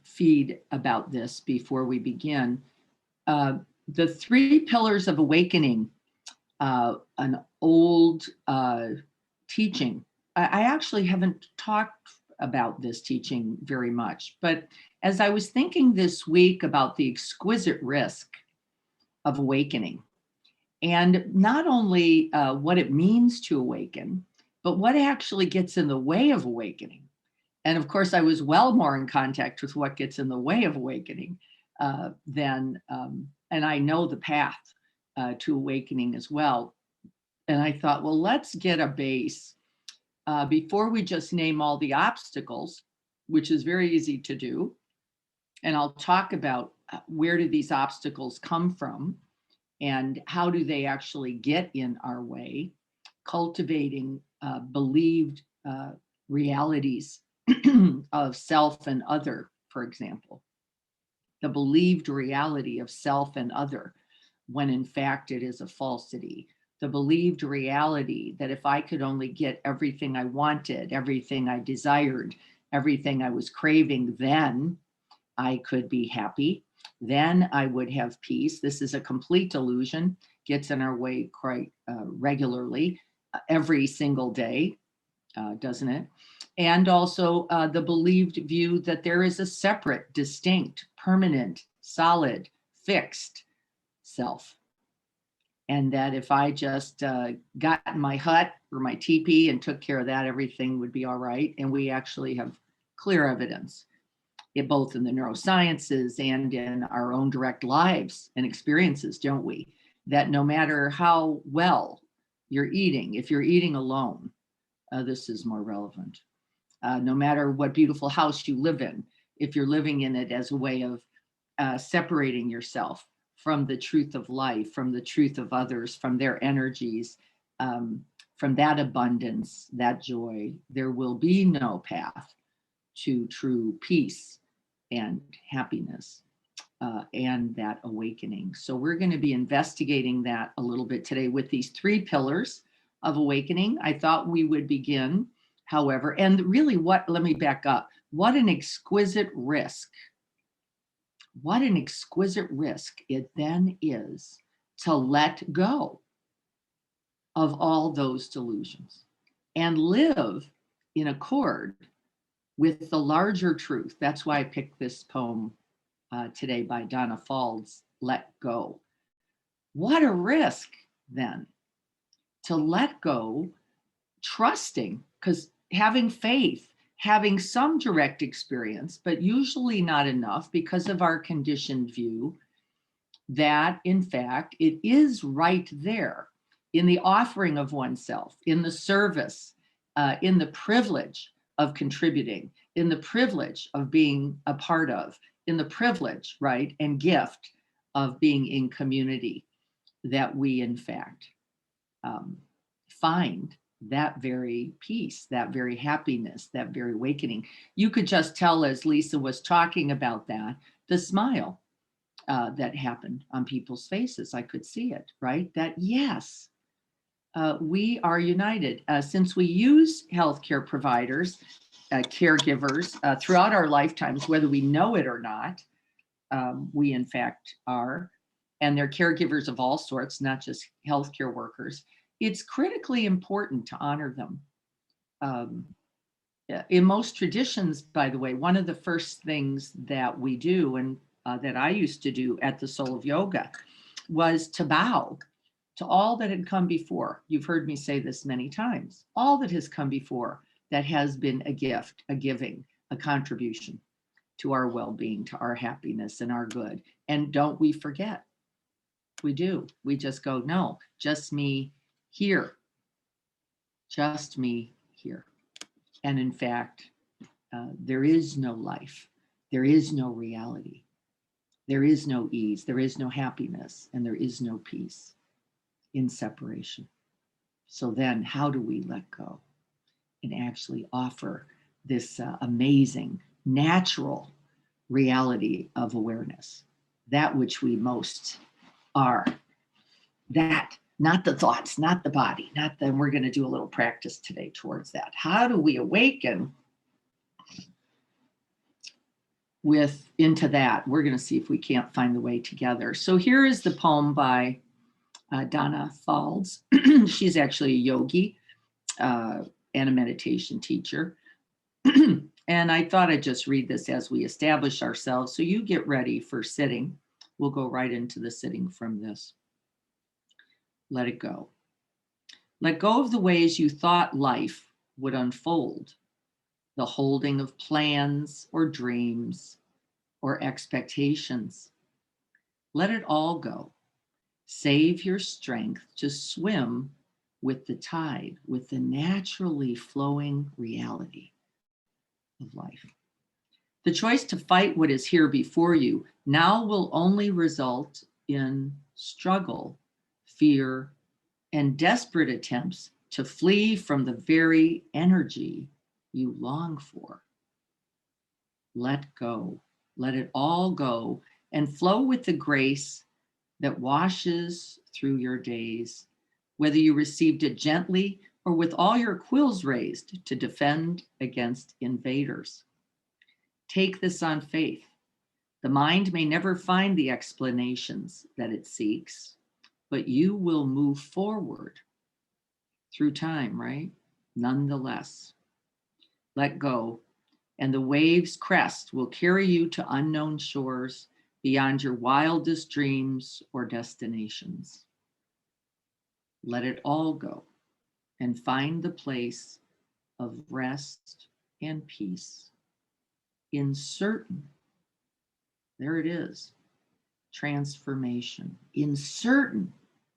feed about this before we begin. The three pillars of awakening, an old teaching. I actually haven't talked about this teaching very much, but as I was thinking this week about the exquisite risk of awakening, and not only what it means to awaken, but what actually gets in the way of awakening. And of course, I was well more in contact with what gets in the way of awakening and I know the path to awakening as well. And I thought, well, let's get a base before we just name all the obstacles, which is very easy to do. And I'll talk about where do these obstacles come from and how do they actually get in our way, cultivating believed realities of self and other, for example. The believed reality of self and other, when in fact it is a falsity. The believed reality that if I could only get everything I wanted, everything I desired, everything I was craving, then I could be happy. Then I would have peace. This is a complete illusion, gets in our way quite regularly, every single day, doesn't it? And also the believed view that there is a separate, distinct, permanent, solid, fixed self. And that if I just got in my hut or my teepee and took care of that, everything would be all right. And we actually have clear evidence, both in the neurosciences and in our own direct lives and experiences, don't we? That no matter how well you're eating, if you're eating alone, this is more relevant. No matter what beautiful house you live in, if you're living in it as a way of separating yourself from the truth of life, from the truth of others, from their energies, from that abundance, that joy, there will be no path to true peace and happiness and that awakening. So we're going to be investigating that a little bit today with these three pillars of awakening. I thought we would begin, however, and really let me back up. What an exquisite risk. What an exquisite risk it then is to let go of all those delusions and live in accord with the larger truth. That's why I picked this poem today by Donna Fald's Let Go. What a risk then to let go, trusting, because having faith, having some direct experience, but usually not enough because of our conditioned view that in fact it is right there in the offering of oneself, in the service, in the privilege of contributing, in the privilege of being a part of, in the privilege, right, and gift of being in community, that we in fact find that very peace, that very happiness, that very awakening. You could just tell as Lisa was talking about that, the smile that happened on people's faces. I could see it, right? That yes, we are united. Since we use healthcare providers, caregivers throughout our lifetimes, whether we know it or not, we in fact are, and they're caregivers of all sorts, not just healthcare workers. It's critically important to honor them. In most traditions, by the way, one of the first things that we do and that I used to do at the Soul of Yoga was to bow to all that had come before. You've heard me say this many times. All that has come before that has been a gift, a giving, a contribution to our well-being, to our happiness and our good. And don't we forget? We do. We just go, no, just me here. Just me here. And in fact, there is no life. There is no reality. There is no ease. There is no happiness. And there is no peace in separation. So then how do we let go and actually offer this amazing, natural reality of awareness, that which we most are, that, not the thoughts, not the body, not the, we're going to do a little practice today towards that. How do we awaken into that. We're going to see if we can't find the way together. So here is the poem by Donna Falls. She's actually a yogi and a meditation teacher. And I thought I'd just read this as we establish ourselves. So you get ready for sitting. We'll go right into the sitting from this. Let it go. Let go of the ways you thought life would unfold, the holding of plans or dreams or expectations. Let it all go. Save your strength to swim with the tide, with the naturally flowing reality of life. The choice to fight what is here before you now will only result in struggle, fear, and desperate attempts to flee from the very energy you long for. Let go. Let it all go and flow with the grace that washes through your days, whether you received it gently or with all your quills raised to defend against invaders. Take this on faith. The mind may never find the explanations that it seeks, but you will move forward through time, right? Nonetheless, let go, and the wave's crest will carry you to unknown shores beyond your wildest dreams or destinations. Let it all go and find the place of rest and peace in certain, there it is, transformation. In certain,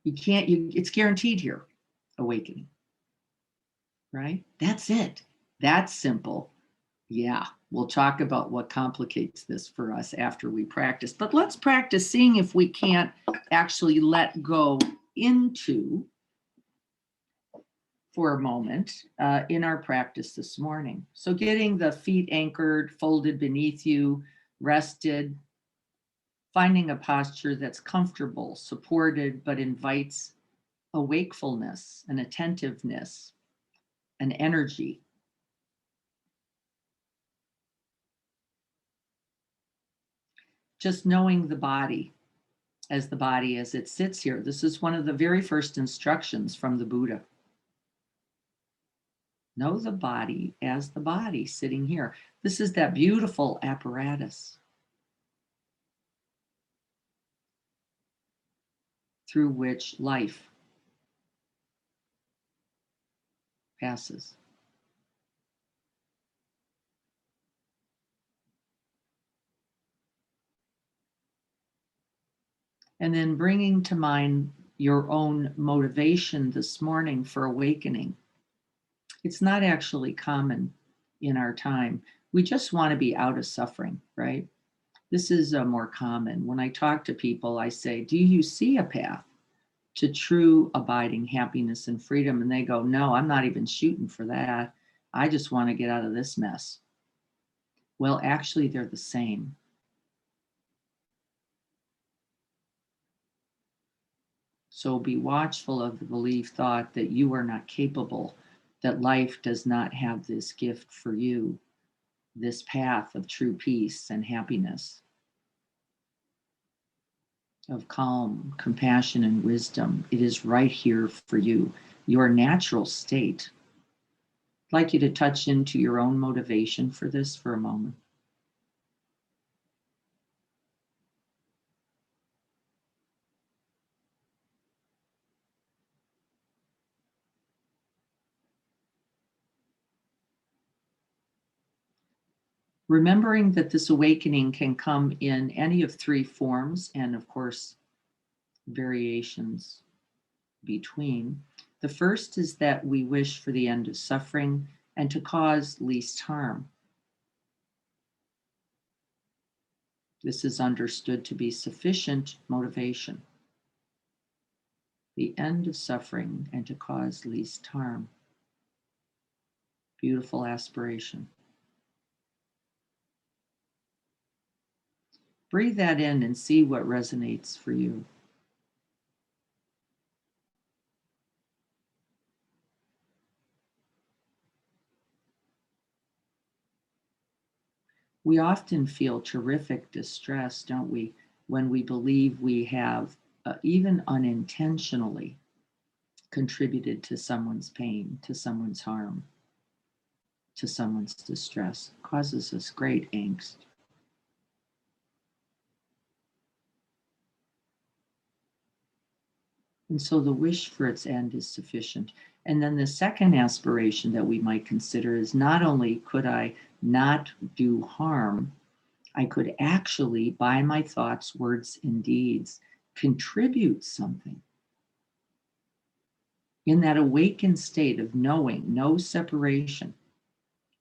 it's guaranteed here, awakening, right? That's it. That's simple. Yeah, we'll talk about what complicates this for us after we practice. But let's practice seeing if we can't actually let go into for a moment in our practice this morning. So getting the feet anchored, folded beneath you, rested, finding a posture that's comfortable, supported, but invites a wakefulness, an attentiveness, an energy. Just knowing the body as it sits here. This is one of the very first instructions from the Buddha. Know the body as the body sitting here. This is that beautiful apparatus through which life passes. And then bringing to mind your own motivation this morning for awakening. It's not actually common in our time. We just want to be out of suffering, right? This is more common. When I talk to people, I say, do you see a path to true abiding happiness and freedom? And they go, no, I'm not even shooting for that. I just want to get out of this mess. Well, actually, they're the same. So be watchful of the belief thought that you are not capable, that life does not have this gift for you, this path of true peace and happiness, of calm, compassion, and wisdom. It is right here for you, your natural state. I'd like you to touch into your own motivation for this for a moment. Remembering that this awakening can come in any of three forms, and of course, variations between. The first is that we wish for the end of suffering and to cause least harm. This is understood to be sufficient motivation. The end of suffering and to cause least harm. Beautiful aspiration. Breathe that in and see what resonates for you. We often feel terrific distress, don't we, when we believe we have, even unintentionally, contributed to someone's pain, to someone's harm, to someone's distress. It causes us great angst. And so the wish for its end is sufficient. And then the second aspiration that we might consider is not only could I not do harm, I could actually, by my thoughts, words, and deeds, contribute something. In that awakened state of knowing no separation,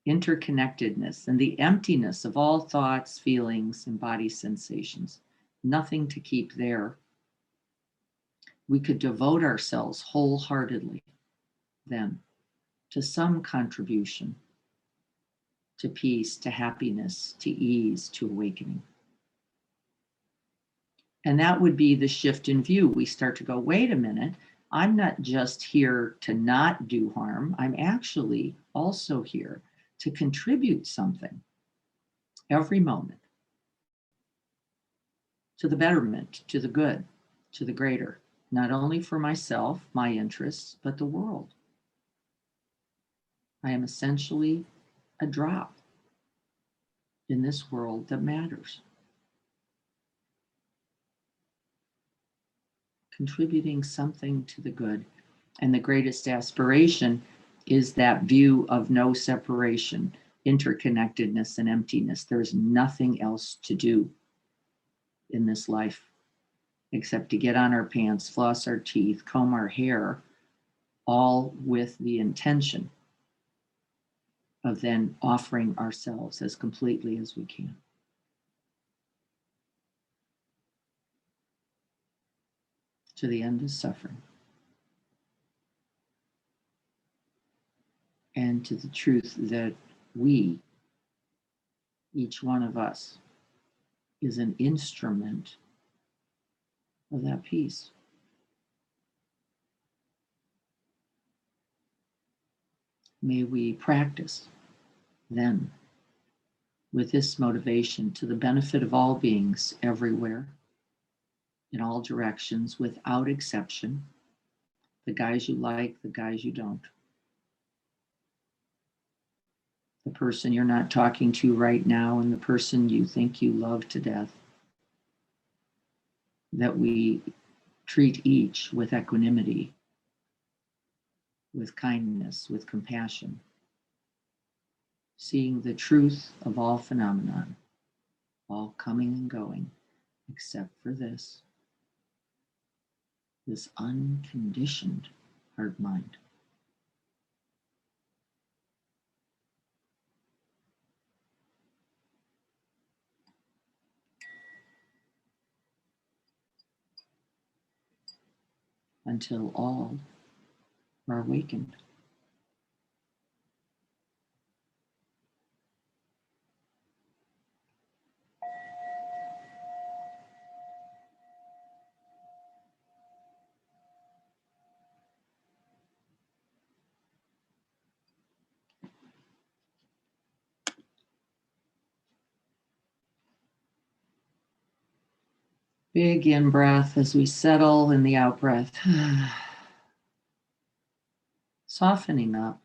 interconnectedness, and the emptiness of all thoughts, feelings, and body sensations, nothing to keep there, we could devote ourselves wholeheartedly then to some contribution to peace, to happiness, to ease, to awakening. And that would be the shift in view. We start to go, wait a minute, I'm not just here to not do harm. I'm actually also here to contribute something every moment to the betterment, to the good, to the greater, not only for myself, my interests, but the world. I am essentially a drop in this world that matters, contributing something to the good. And the greatest aspiration is that view of no separation, interconnectedness, and emptiness. There's nothing else to do in this life except to get on our pants, floss our teeth, comb our hair, all with the intention of then offering ourselves as completely as we can. To the end of suffering. And to the truth that we, each one of us, is an instrument of that peace. May we practice then with this motivation to the benefit of all beings everywhere, in all directions, without exception, the guys you like, the guys you don't, the person you're not talking to right now, and the person you think you love to death, that we treat each with equanimity, with kindness, with compassion, seeing the truth of all phenomenon, all coming and going, except for this unconditioned heart mind. Until all are awakened. Big in breath as we settle in the out breath. Softening up.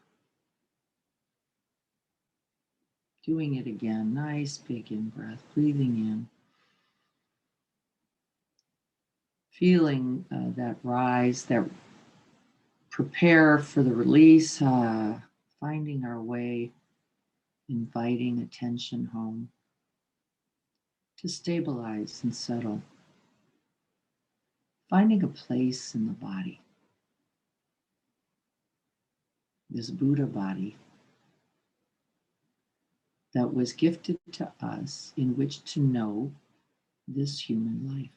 Doing it again. Nice big in breath. Breathing in. Feeling that rise, that prepare for the release. Finding our way. Inviting attention home. To stabilize and settle. Finding a place in the body. This Buddha body that was gifted to us in which to know this human life.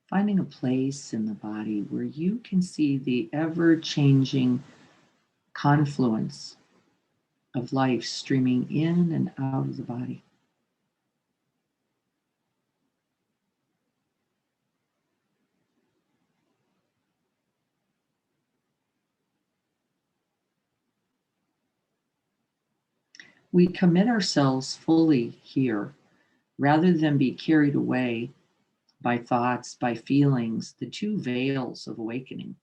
Finding a place in the body where you can see the ever-changing confluence of life streaming in and out of the body. we commit ourselves fully here rather than be carried away by thoughts, by feelings, the two veils of awakening,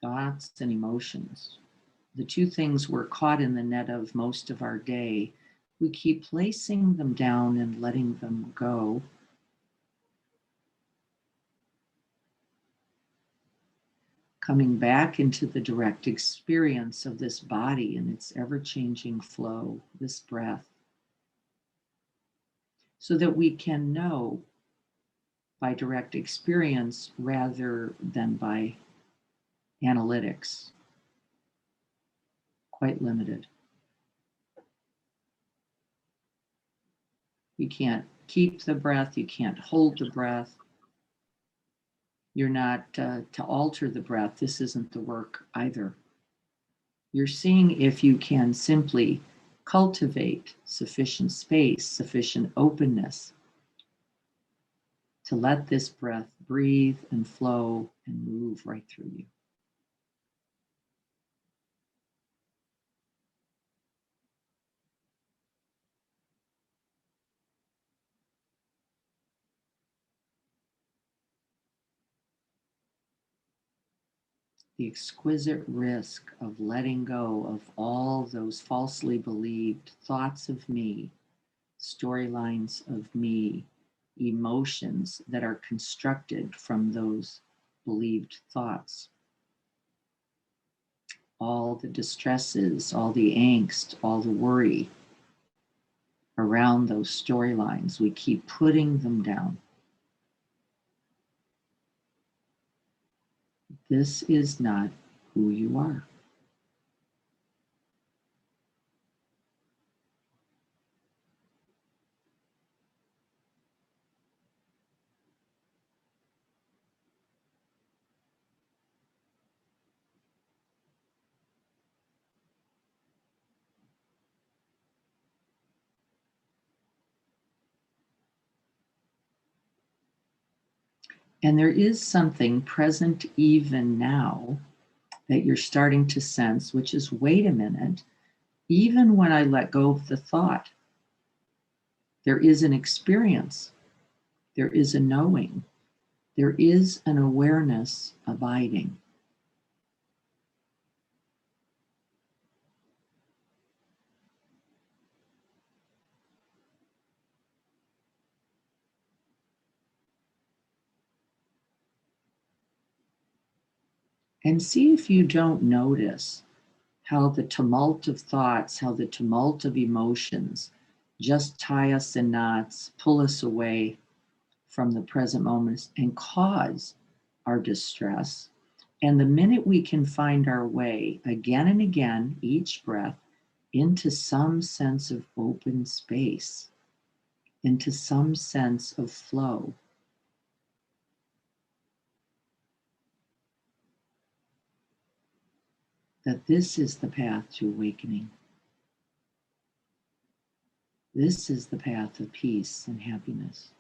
thoughts and emotions. The two things we're caught in the net of most of our day. We keep placing them down and letting them go. Coming back into the direct experience of this body and its ever changing flow, this breath, so that we can know by direct experience rather than by analytics. Quite limited. You can't keep the breath, you can't hold the breath. You're not to alter the breath. This isn't the work either. You're seeing if you can simply cultivate sufficient space, sufficient openness to let this breath breathe and flow and move right through you. The exquisite risk of letting go of all those falsely believed thoughts of me, storylines of me, emotions that are constructed from those believed thoughts. All the distresses, all the angst, all the worry around those storylines, we keep putting them down. This is not who you are. And there is something present even now that you're starting to sense, which is wait a minute, even when I let go of the thought, there is an experience, there is a knowing, there is an awareness abiding. And see if you don't notice how the tumult of thoughts, how the tumult of emotions just tie us in knots, pull us away from the present moments, and cause our distress. And the minute we can find our way again and again, each breath, into some sense of open space, into some sense of flow, that this is the path to awakening. This is the path of peace and happiness.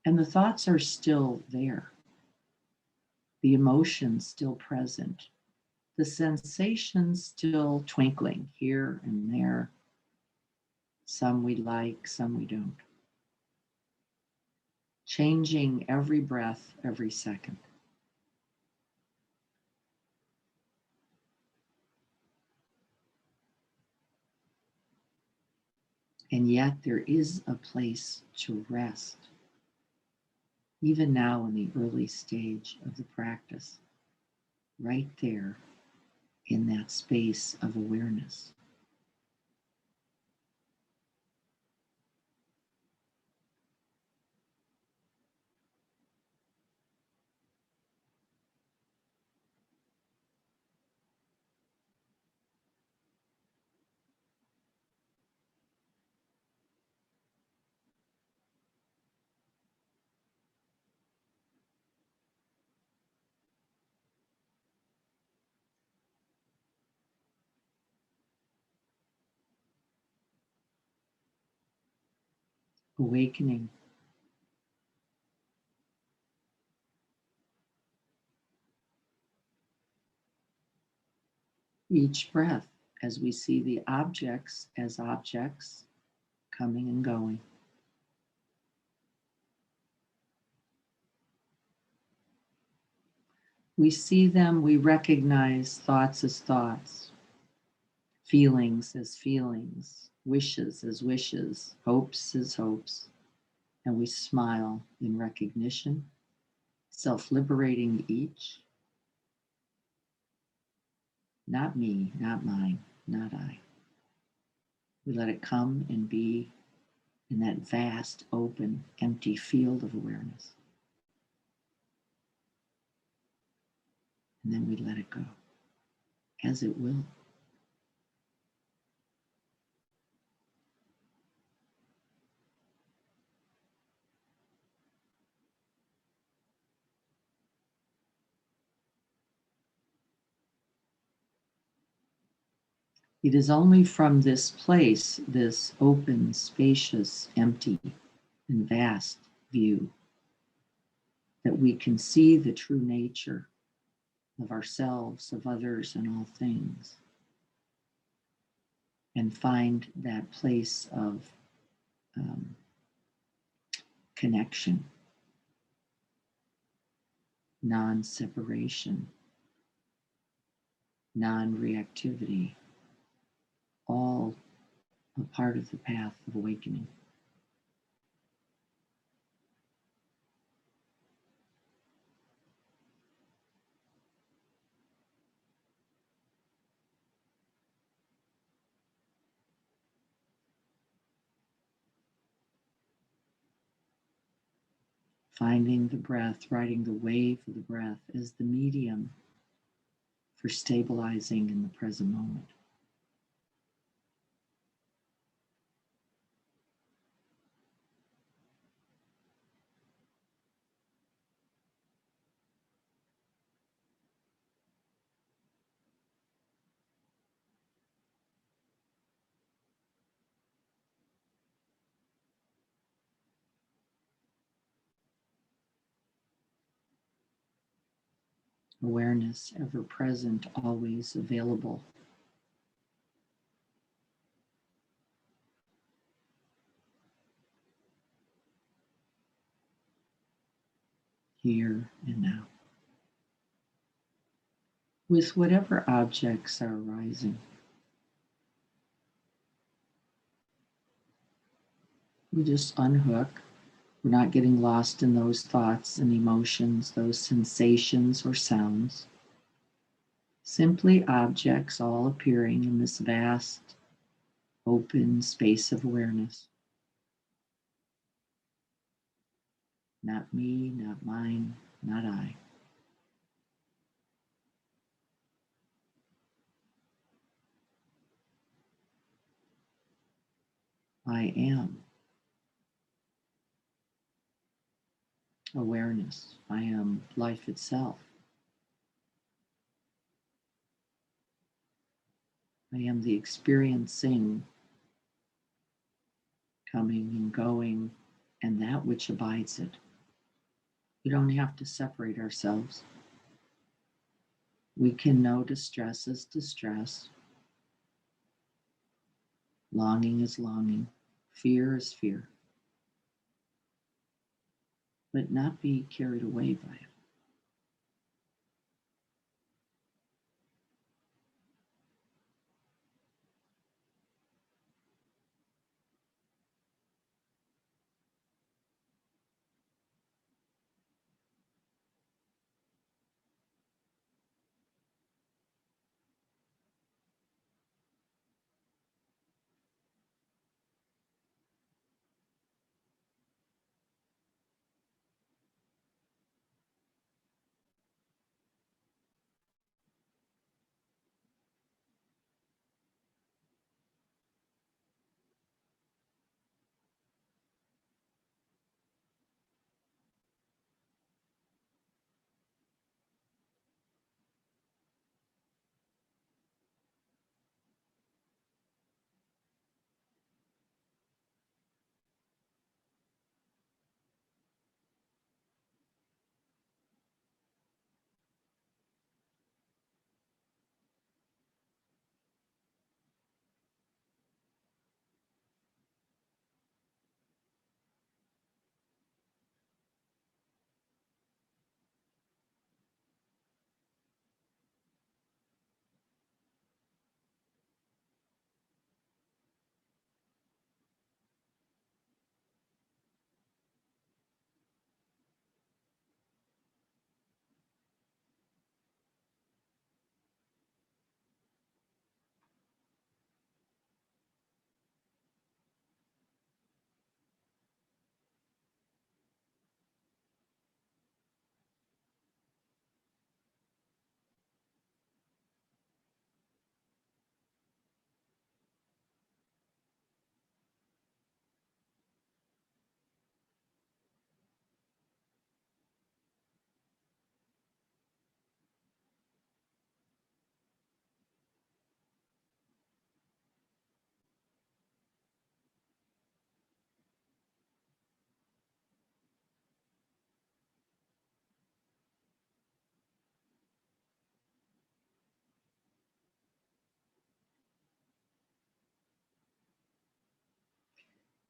And the thoughts are still there, the emotions still present, the sensations still twinkling here and there. Some we like, some we don't. Changing every breath, every second. And yet there is a place to rest, even now in the early stage of the practice, right there in that space of awareness. Awakening. each breath as we see the objects as objects coming and going. We see them, we recognize thoughts as thoughts, feelings as feelings, wishes as wishes, hopes as hopes, and we smile in recognition, self-liberating each. Not me, not mine, not I. We let it come and be in that vast, open, empty field of awareness. And then we let it go, as it will. It is only from this place, this open, spacious, empty, and vast view, that we can see the true nature of ourselves, of others, and all things, and find that place of connection, non-separation, non-reactivity, all a part of the path of awakening. Finding the breath, riding the wave of the breath as the medium for stabilizing in the present moment. Awareness ever present, always available. Here and now. With whatever objects are arising. We just unhook. We're not getting lost in those thoughts and emotions, those sensations or sounds. Simply objects all appearing in this vast, open space of awareness. Not me, not mine, not I. I am awareness. I am life itself. I am the experiencing, coming and going, and that which abides it. We don't have to separate ourselves. We can know distress as distress, longing is longing, fear is fear, but not be carried away by it.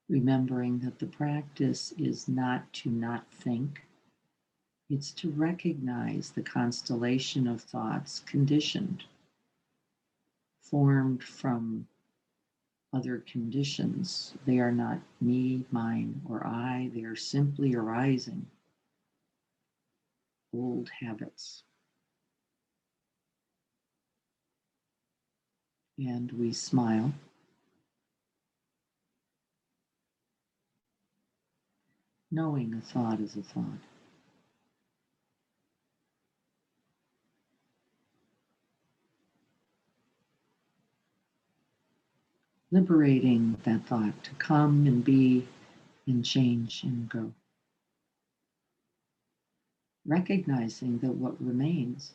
remembering that the practice is not to not think, it's to recognize the constellation of thoughts conditioned, formed from other conditions. They are not me, mine, or I. They are simply arising old habits. And we smile, knowing a thought is a thought. Liberating that thought to come and be and change and go. Recognizing that what remains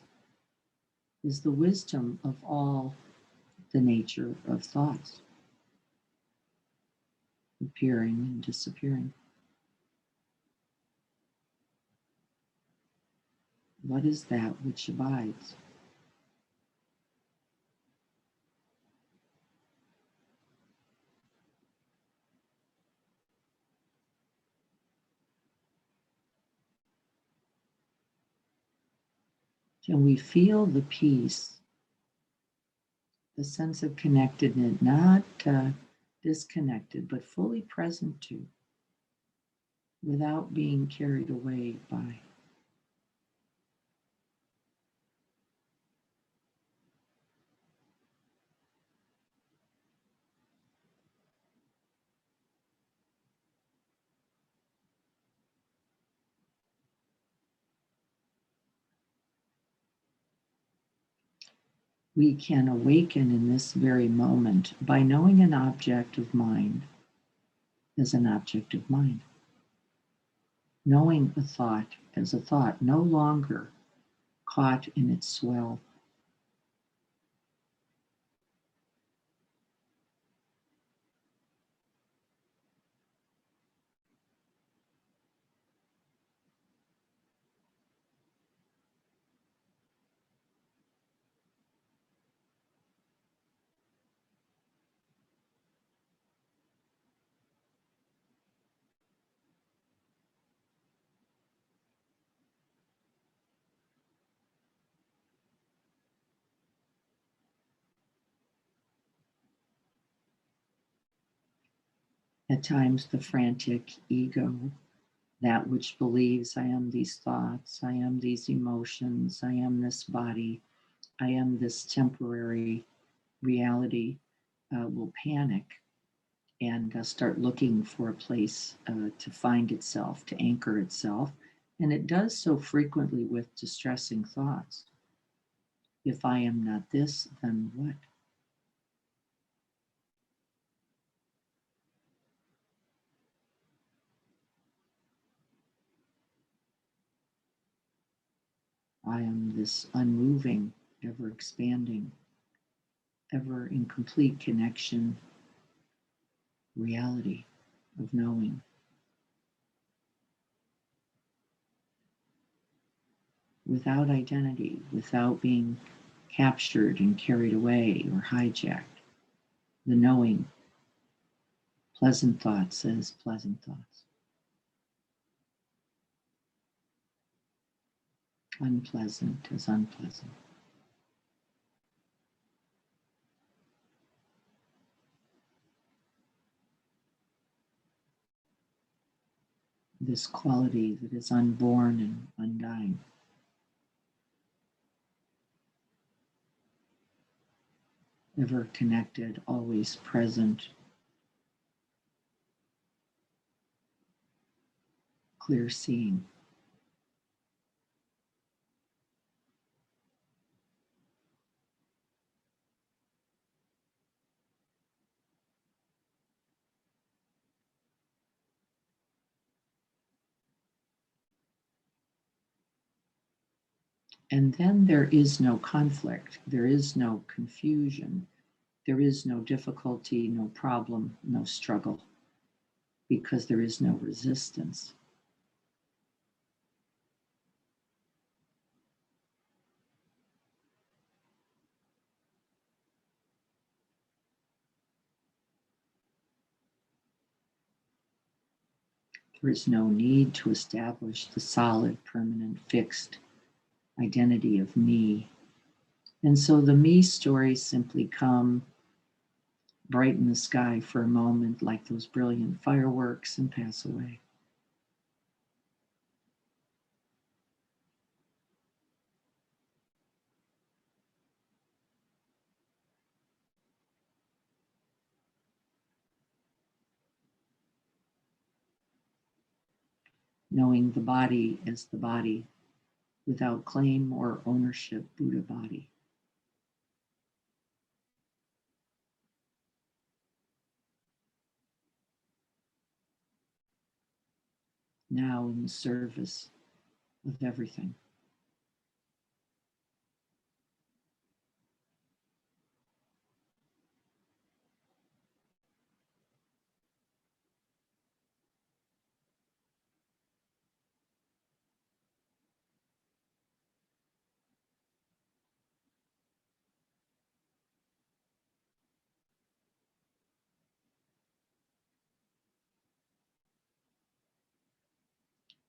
is the wisdom of all the nature of thoughts, appearing and disappearing. What is that which abides? Can we feel the peace, the sense of connectedness, not disconnected, but fully present to, without being carried away by? We can awaken in this very moment by knowing an object of mind as an object of mind. Knowing a thought as a thought, no longer caught in its swell. At times, the frantic ego, that which believes I am these thoughts, I am these emotions, I am this body, I am this temporary reality, will panic and start looking for a place to find itself, to anchor itself. And it does so frequently with distressing thoughts. If I am not this, then what? I am this unmoving, ever expanding, ever in complete connection reality of knowing, without identity, without being captured and carried away or hijacked. The knowing, pleasant thoughts as pleasant thoughts, unpleasant as unpleasant. This quality that is unborn and undying. Ever connected, always present, clear seeing. And then there is no conflict, there is no confusion, there is no difficulty, no problem, no struggle, because there is no resistance. There is no need to establish the solid, permanent, fixed identity of me. And so the me stories simply come, brighten the sky for a moment like those brilliant fireworks, and pass away. Knowing the body as the body, without claim or ownership, Buddha body. Now in the service of everything.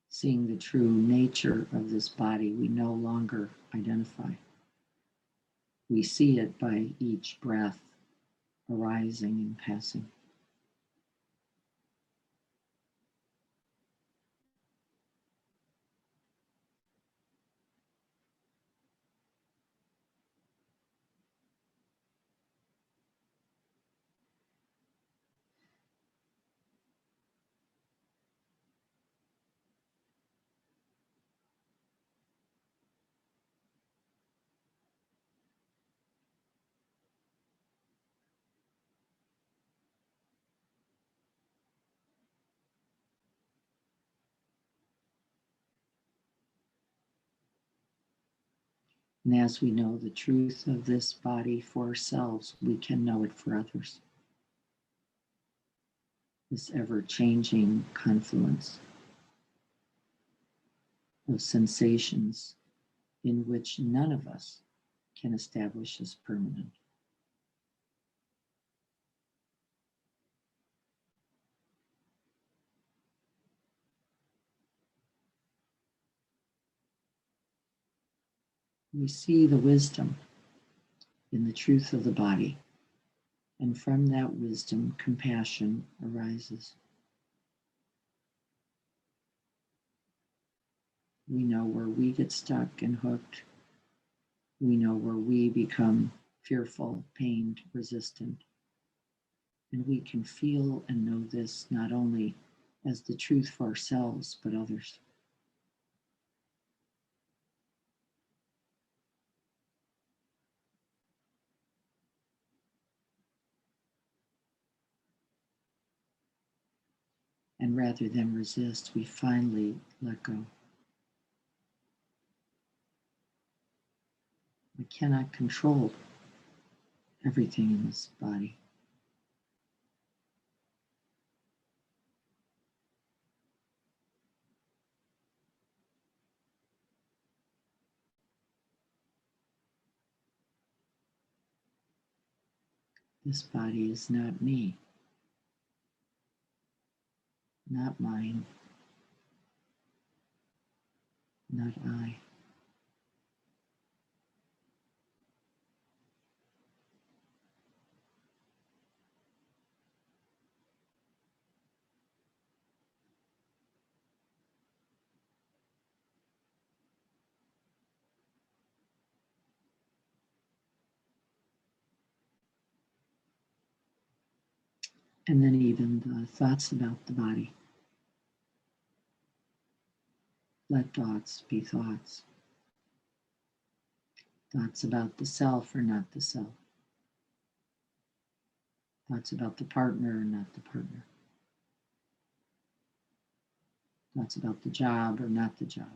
Seeing the true nature of this body, we no longer identify. We see it by each breath arising and passing. And as we know the truth of this body for ourselves, we can know it for others. This ever changing confluence of sensations in which none of us can establish as permanent. We see the wisdom in the truth of the body, and from that wisdom, compassion arises. We know where we get stuck and hooked. We know where we become fearful, pained, resistant. And we can feel and know this not only as the truth for ourselves, but others. And rather than resist, we finally let go. We cannot control everything in this body. This body is not me, not mine, not I. And then even the thoughts about the body. Let thoughts be thoughts. Thoughts about the self are not the self. Thoughts about the partner are not the partner. Thoughts about the job are not the job.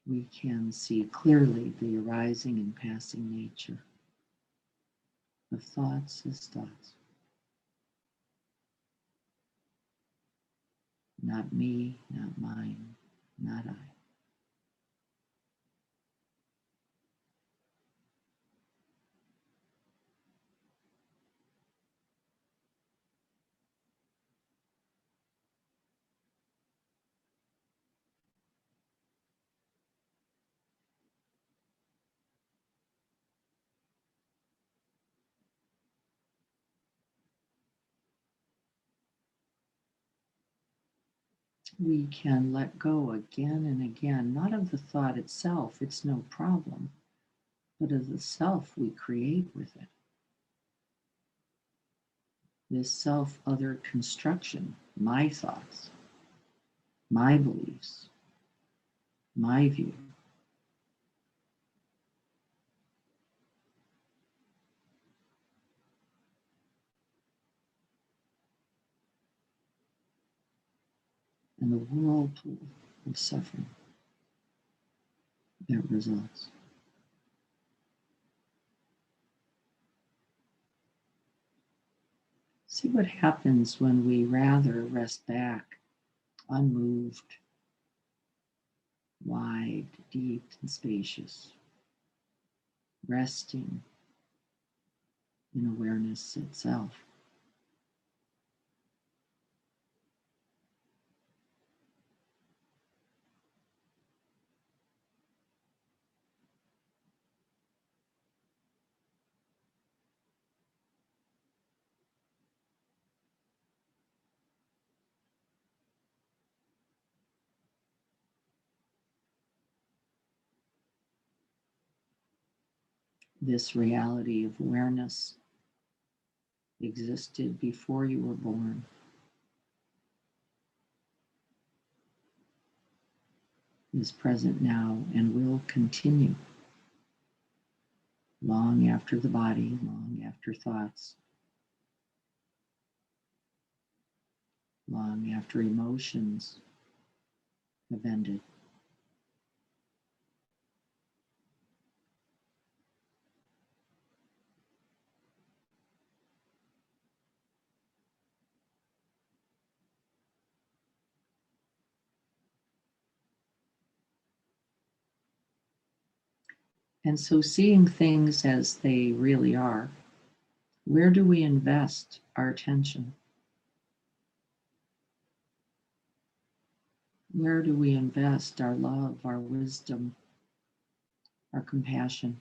We can see clearly the arising and passing nature of thoughts as thoughts. Not me, not mine, not I. we can let go again and again, not of the thought itself, it's no problem, but of the self we create with it. This self other construction, my thoughts, my beliefs, my view. And the whirlpool of suffering that results. See what happens when we rather rest back, unmoved, wide, deep, and spacious, resting in awareness itself. This reality of awareness existed before you were born. Is present now and will continue long after the body, long after thoughts, long after emotions have ended. And so, seeing things as they really are, where do we invest our attention? Where do we invest our love, our wisdom, our compassion?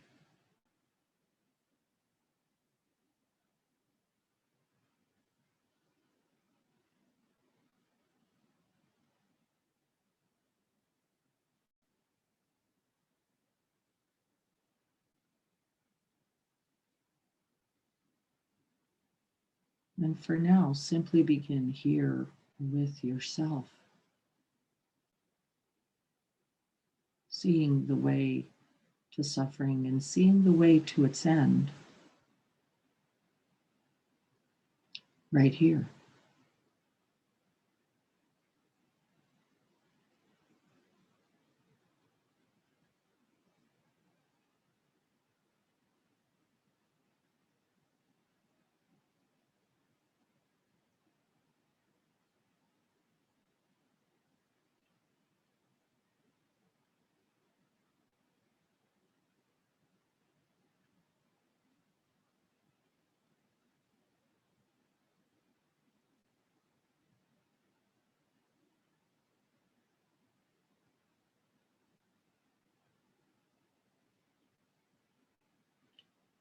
And for now, simply begin here with yourself, seeing the way to suffering and seeing the way to its end right here.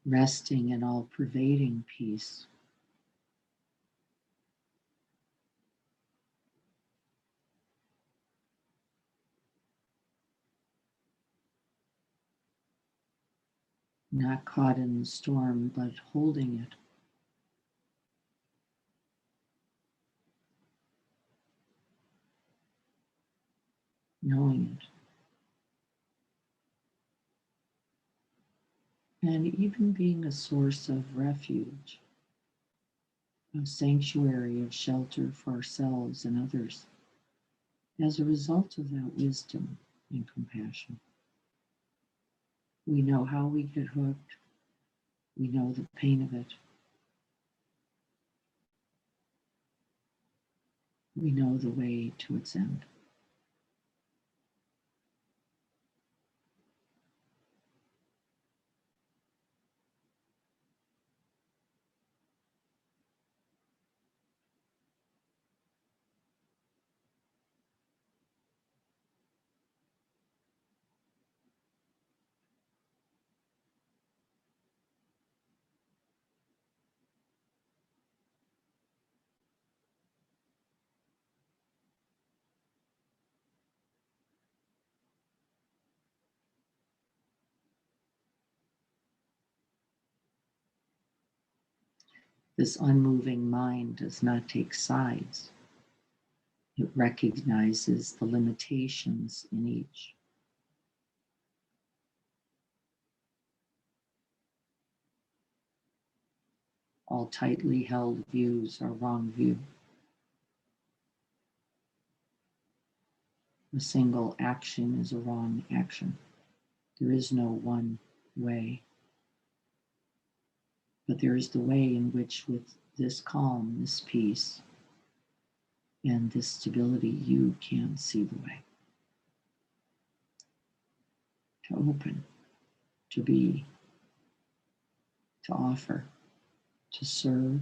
Resting in all pervading peace. Not caught in the storm, but holding it. Knowing it. And even being a source of refuge, a sanctuary of shelter for ourselves and others as a result of that wisdom and compassion. We know how we get hooked. We know the pain of it. We know the way to its end. This unmoving mind does not take sides. It recognizes the limitations in each. All tightly held views are wrong view. A single action is a wrong action. There is no one way. But there is the way in which, with this calm, this peace, and this stability, you can see the way. To open, to be, to offer, to serve.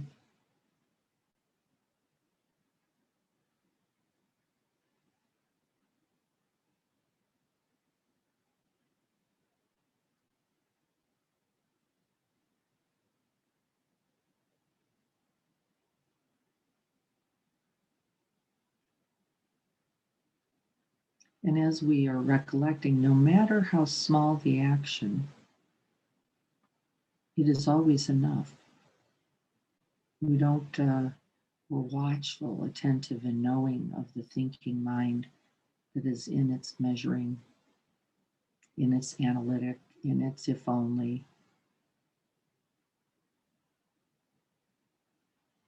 And as we are recollecting, no matter how small the action, it is always enough. We don't, we're watchful, attentive, and knowing of the thinking mind that is in its measuring, in its analytic, in its if only.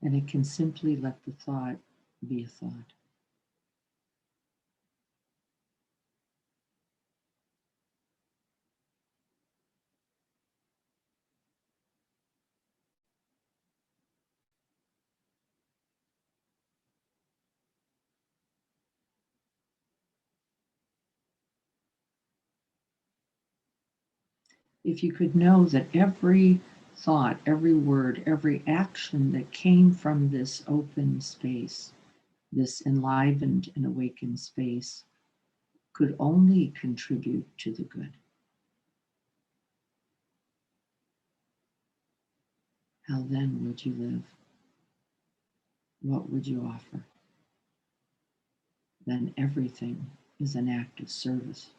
And it can simply let the thought be a thought. If you could know that every thought, every word, every action that came from this open space, this enlivened and awakened space, could only contribute to the good, how then would you live? What would you offer? Then everything is an act of service.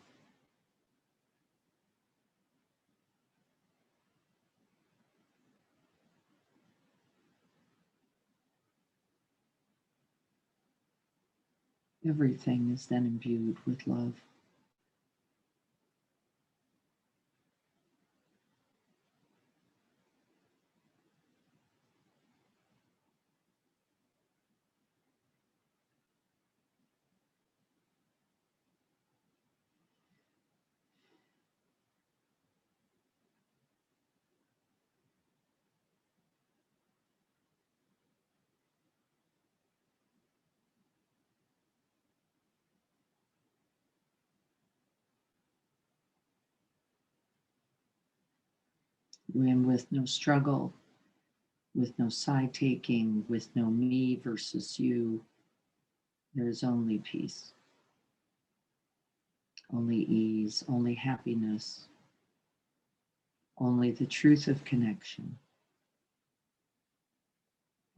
Everything is then imbued with love. When with no struggle, with no side taking, with no me versus you, there is only peace, only ease, only happiness, only the truth of connection,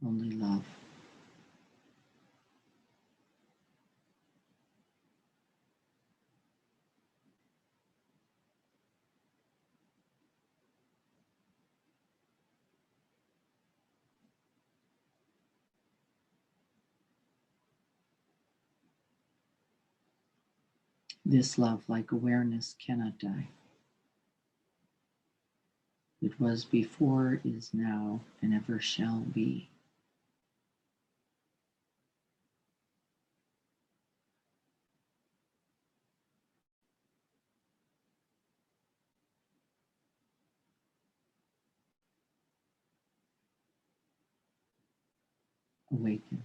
only love. This love, like awareness, cannot die. It was before, is now, and ever shall be. Awakened.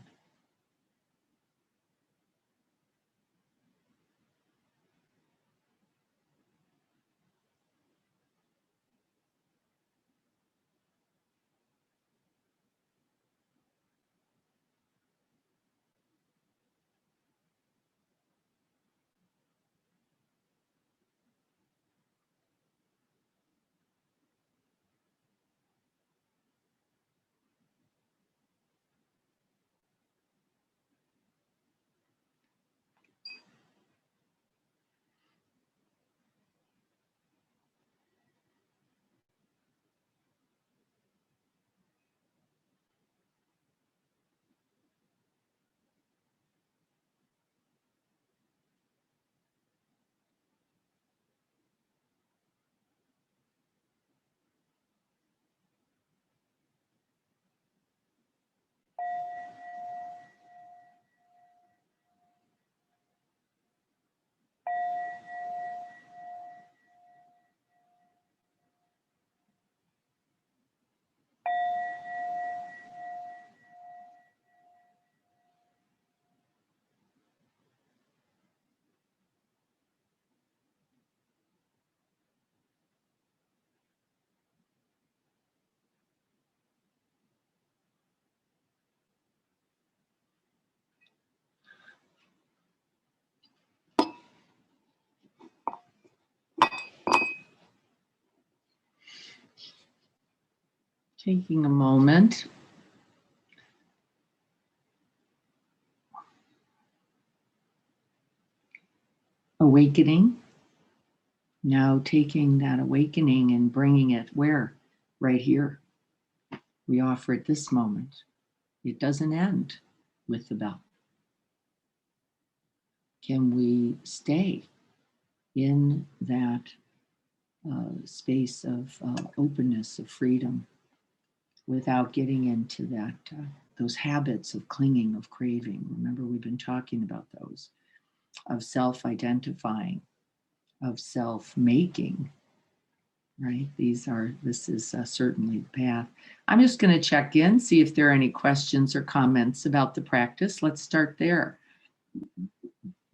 Taking a moment. Awakening. Now taking that awakening and bringing it where? Right here. We offer it this moment. It doesn't end with the bell. Can we stay in that space of openness, of freedom, without getting into that those habits of clinging, of craving? Remember, we've been talking about those, of self-identifying, of self-making, right? This is certainly the path. I'm just going to check in, see if there are any questions or comments about the practice. Let's start there.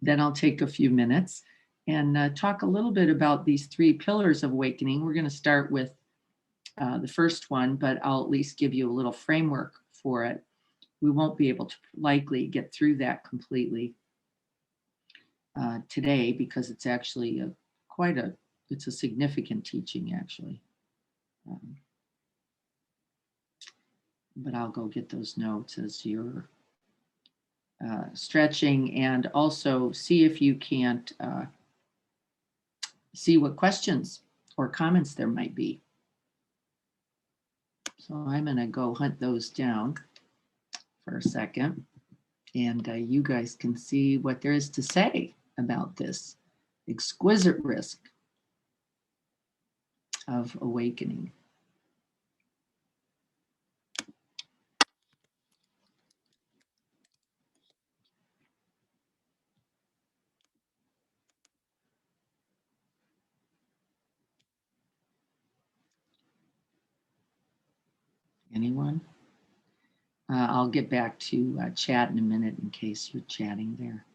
Then I'll take a few minutes and talk a little bit about these 3 pillars of awakening. We're going to start with the first one, but I'll at least give you a little framework for it. We won't be able to likely get through that completely today, because it's actually it's a significant teaching, actually. But I'll go get those notes as you're stretching, and also see if you can't see what questions or comments there might be. So I'm going to go hunt those down for a second, and you guys can see what there is to say about this exquisite risk of awakening. Anyone? I'll get back to chat in a minute in case you're chatting there.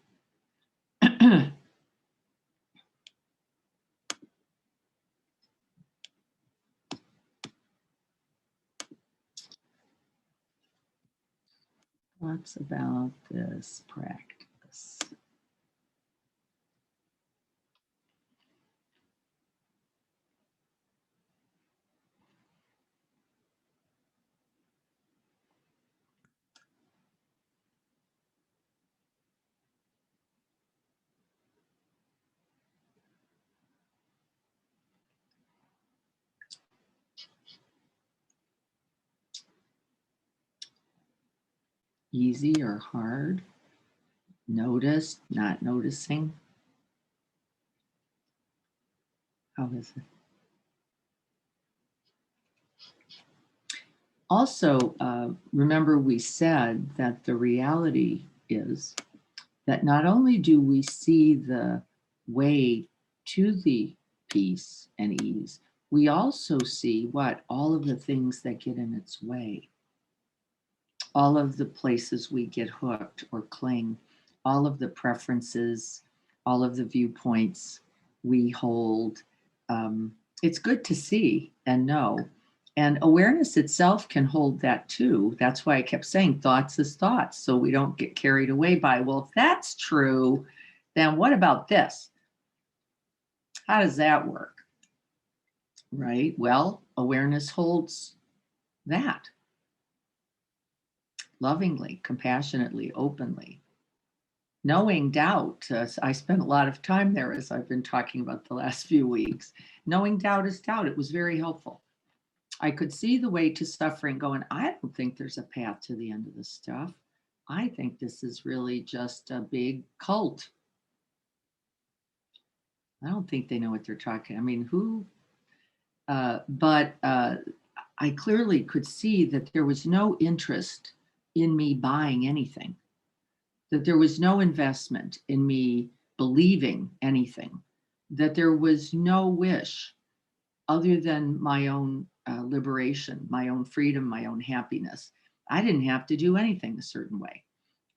What's about this practice? Easy or hard? Notice, not noticing? How is it? Also, remember we said that the reality is that not only do we see the way to the peace and ease, we also see all of the things that get in its way, all of the places we get hooked or cling, all of the preferences, all of the viewpoints we hold. It's good to see and know. And awareness itself can hold that too. That's why I kept saying thoughts is thoughts, so we don't get carried away by, well, if that's true, then what about this? How does that work? Right? Well, awareness holds that lovingly, compassionately, openly. Knowing doubt, I spent a lot of time there, as I've been talking about the last few weeks. Knowing doubt is doubt. It was very helpful. I could see the way to suffering going, I don't think there's a path to the end of this stuff. I think this is really just a big cult. I don't think they know what they're talking. I mean, who? But I clearly could see that there was no interest in me buying anything, that there was no investment in me believing anything, that there was no wish other than my own liberation, my own freedom, my own happiness. I didn't have to do anything a certain way.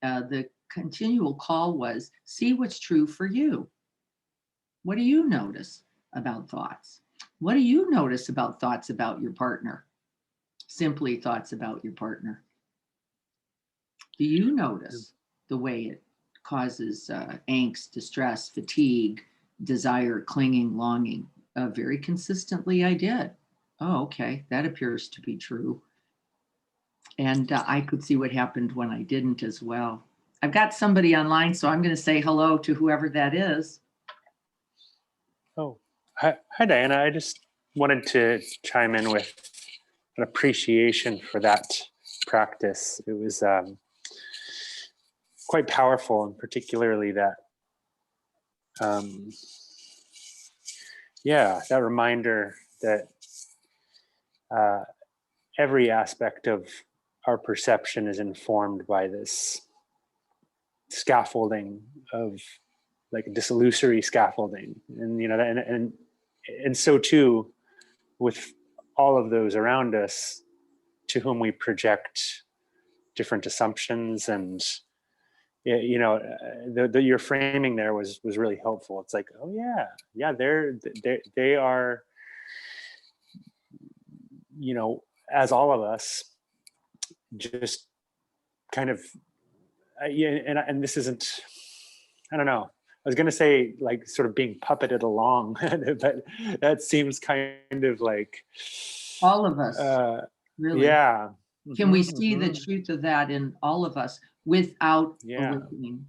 The continual call was, see what's true for you. What do you notice about thoughts? What do you notice about thoughts about your partner? Simply thoughts about your partner. Do you notice the way it causes angst, distress, fatigue, desire, clinging, longing? Very consistently, I did. Oh, okay, that appears to be true. And I could see what happened when I didn't as well. I've got somebody online, so I'm going to say hello to whoever that is. Oh, hi, Diana. I just wanted to chime in with an appreciation for that practice. It was quite powerful, and particularly that, that reminder that every aspect of our perception is informed by this scaffolding of, like, this illusory scaffolding, and and so too with all of those around us to whom we project different assumptions. And your framing there was really helpful. It's like, oh yeah, they are, as all of us, just kind of, and this isn't, I don't know, I was going to say, like, sort of being puppeted along, but that seems kind of like all of us, really. Yeah. Can we see the truth of that in all of us without awakening?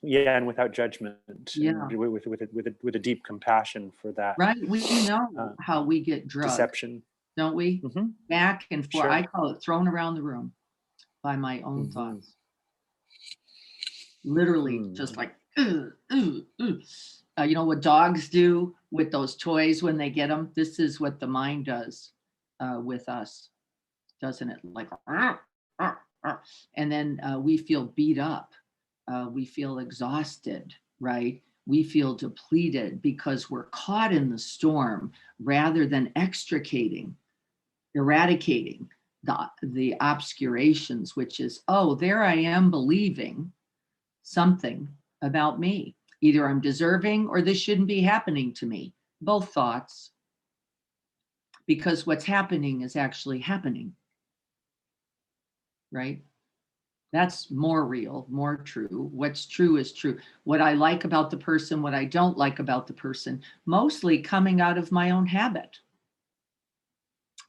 Yeah, and without judgment. Yeah. And with a deep compassion for that. Right. We know how we get drugged. Deception. Don't we? Back and forth. Sure. I call it thrown around the room by my own thoughts. Literally, just like, you know what dogs do with those toys when they get them? This is what the mind does with us, doesn't it? Like, and then we feel beat up. We feel exhausted, right? We feel depleted because we're caught in the storm rather than eradicating the obscurations, which is, oh, there I am believing something about me. Either I'm deserving or this shouldn't be happening to me. Both thoughts. Because what's happening is actually happening. Right? That's more real, more true. What's true is true. What I like about the person, what I don't like about the person, mostly coming out of my own habit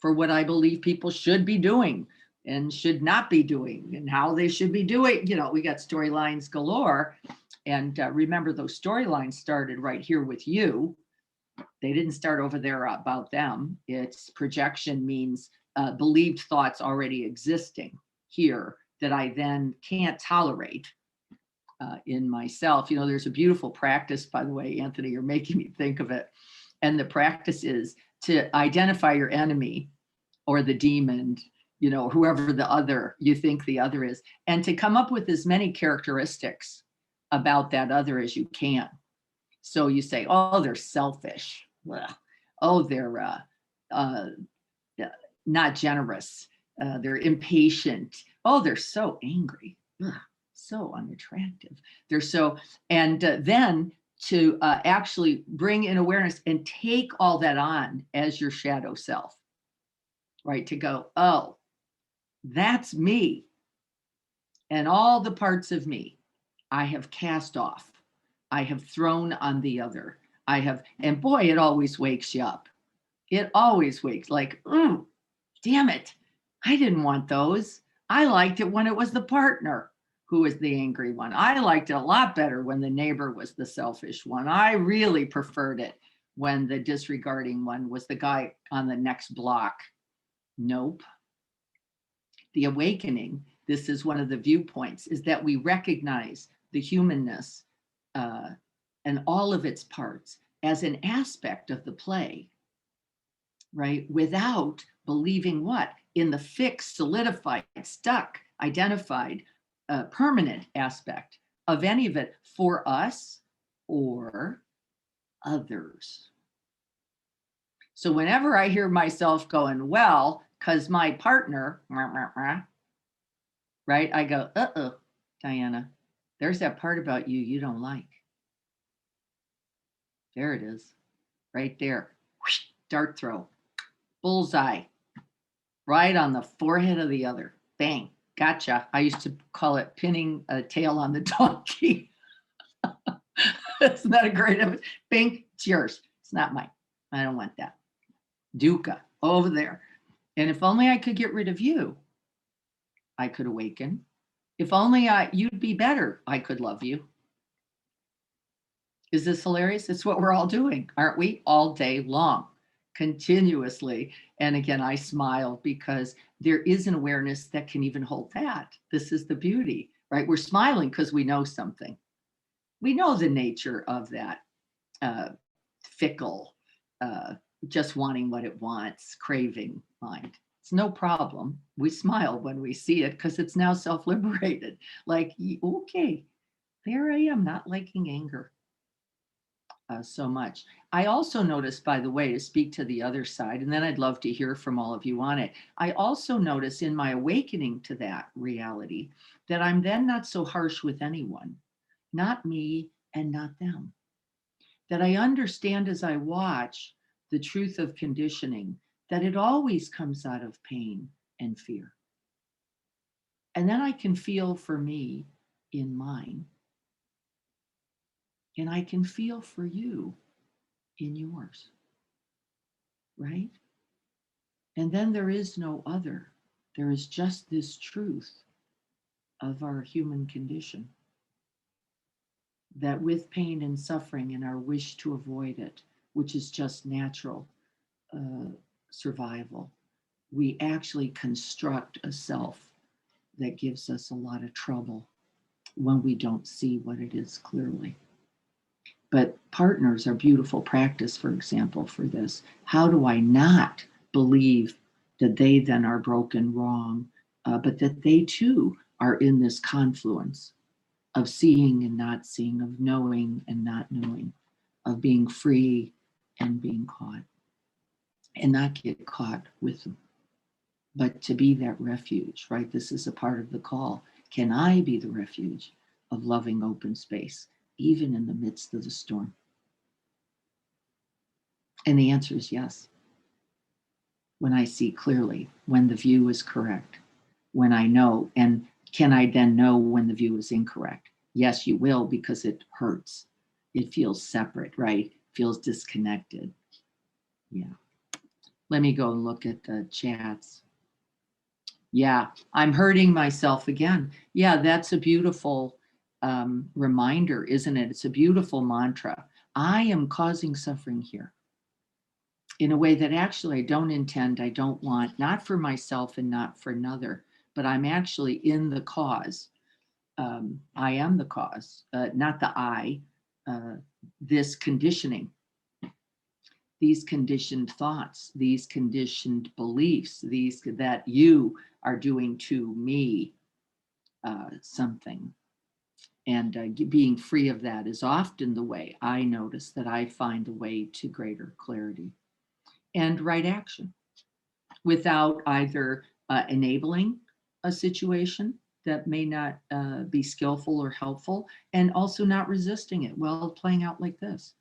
for what I believe people should be doing and should not be doing and how they should be doing. We got storylines galore. And remember, those storylines started right here with you. They didn't start over there about them. It's projection, means believed thoughts already existing here that I then can't tolerate in myself. There's a beautiful practice, by the way, Anthony, you're making me think of it. And the practice is to identify your enemy or the demon, whoever the other you think the other is, and to come up with as many characteristics about that other as you can. So you say, oh, they're selfish. Oh, they're not generous. They're impatient. Oh, they're so angry. So unattractive. They're so, and then to actually bring in awareness and take all that on as your shadow self, right? To go, oh, that's me. And all the parts of me I have cast off. I have thrown on the other. And boy, it always wakes you up. It always wakes, like, damn it. I didn't want those. I liked it when it was the partner who was the angry one. I liked it a lot better when the neighbor was the selfish one. I really preferred it when the disregarding one was the guy on the next block. Nope. The awakening, this is one of the viewpoints, is that we recognize the humanness and all of its parts as an aspect of the play, right? Without believing what? In the fixed, solidified, stuck, identified, permanent aspect of any of it for us or others. So whenever I hear myself going, well, because my partner, right? I go, Diana, there's that part about you don't like. There it is, right there. Whoosh, dart throw, bullseye, right on the forehead of the other. Bang, gotcha. I used to call it pinning a tail on the donkey. Isn't that a great image? Bing, it's yours. It's not mine. I don't want that. Duca, over there. And if only I could get rid of you, I could awaken. If only you'd be better, I could love you. Is this hilarious? It's what we're all doing, aren't we? All day long, continuously. And again, I smile because there is an awareness that can even hold that. This is the beauty, right? We're smiling because we know something. We know the nature of that uh, fickle, uh, just wanting what it wants, craving mind. It's no problem. We smile when we see it because it's now self liberated. Like, okay, there I am, not liking anger so much. I also notice, by the way, to speak to the other side, and then I'd love to hear from all of you on it. I also notice in my awakening to that reality that I'm then not so harsh with anyone, not me and not them. That I understand as I watch the truth of conditioning, that it always comes out of pain and fear. And then I can feel for me in mine, and I can feel for you in yours, right? And then there is no other. There is just this truth of our human condition, that with pain and suffering and our wish to avoid it, which is just natural uh, survival, we actually construct a self that gives us a lot of trouble when we don't see what it is clearly. But partners are beautiful practice, for example, for this. How do I not believe that they then are broken wrong, but that they too are in this confluence of seeing and not seeing, of knowing and not knowing, of being free and being caught, and not get caught with them, but to be that refuge, right? This is a part of the call. Can I be the refuge of loving open space, even in the midst of the storm? And the answer is yes. When I see clearly, when the view is correct, when I know, and can I then know when the view is incorrect? Yes, you will, because it hurts. It feels separate, right? Feels disconnected. Yeah. Let me go and look at the chats. Yeah, I'm hurting myself again. Yeah, that's a beautiful reminder, isn't it? It's a beautiful mantra. I am causing suffering here in a way that actually I don't intend, I don't want, not for myself and not for another, but I'm actually in the cause. I am the cause, not the I, uh, this conditioning, these conditioned thoughts, these conditioned beliefs, these that you are doing to me something. And being free of that is often the way I notice that I find a way to greater clarity and right action without either enabling a situation that may not be skillful or helpful, and also not resisting it. Well, playing out like this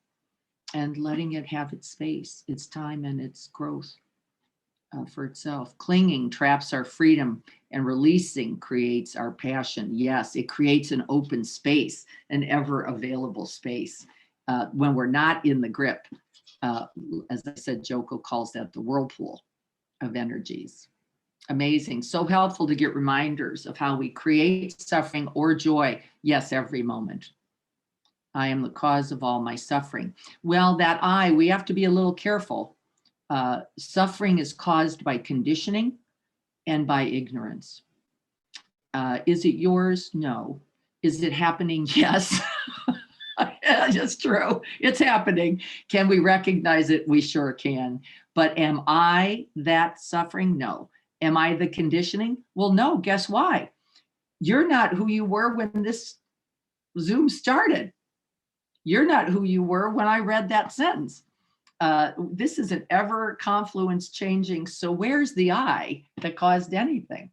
and letting it have its space, its time, and its growth for itself. Clinging traps our freedom, and releasing creates our passion. Yes, it creates an open space, an ever available space when we're not in the grip. Uh, as I said, Joko calls that the whirlpool of energies. Amazing. So helpful to get reminders of how we create suffering or joy. Yes, every moment. I am the cause of all my suffering. Well, we have to be a little careful. Suffering is caused by conditioning and by ignorance. Is it yours? No. Is it happening? Yes. That's true. It's happening. Can we recognize it? We sure can. But am I that suffering? No. Am I the conditioning? Well, no. Guess why? You're not who you were when this Zoom started. You're not who you were when I read that sentence. This is an ever confluence changing. So where's the I that caused anything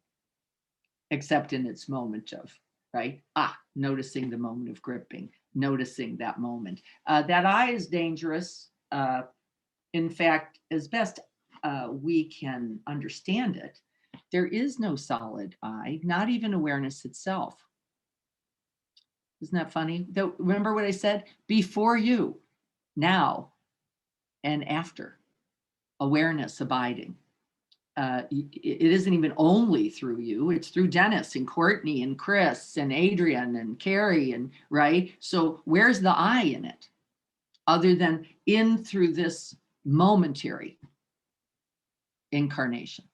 except in its moment of, right? Noticing the moment of gripping, noticing that moment. That I is dangerous. In fact, as best we can understand it, there is no solid I, not even awareness itself. Isn't that funny? Remember what I said? Before you, now, and after. Awareness abiding. it isn't even only through you, it's through Dennis and Courtney and Chris and Adrian and Carrie, and right. So where's the I in it, other than in through this momentary incarnation,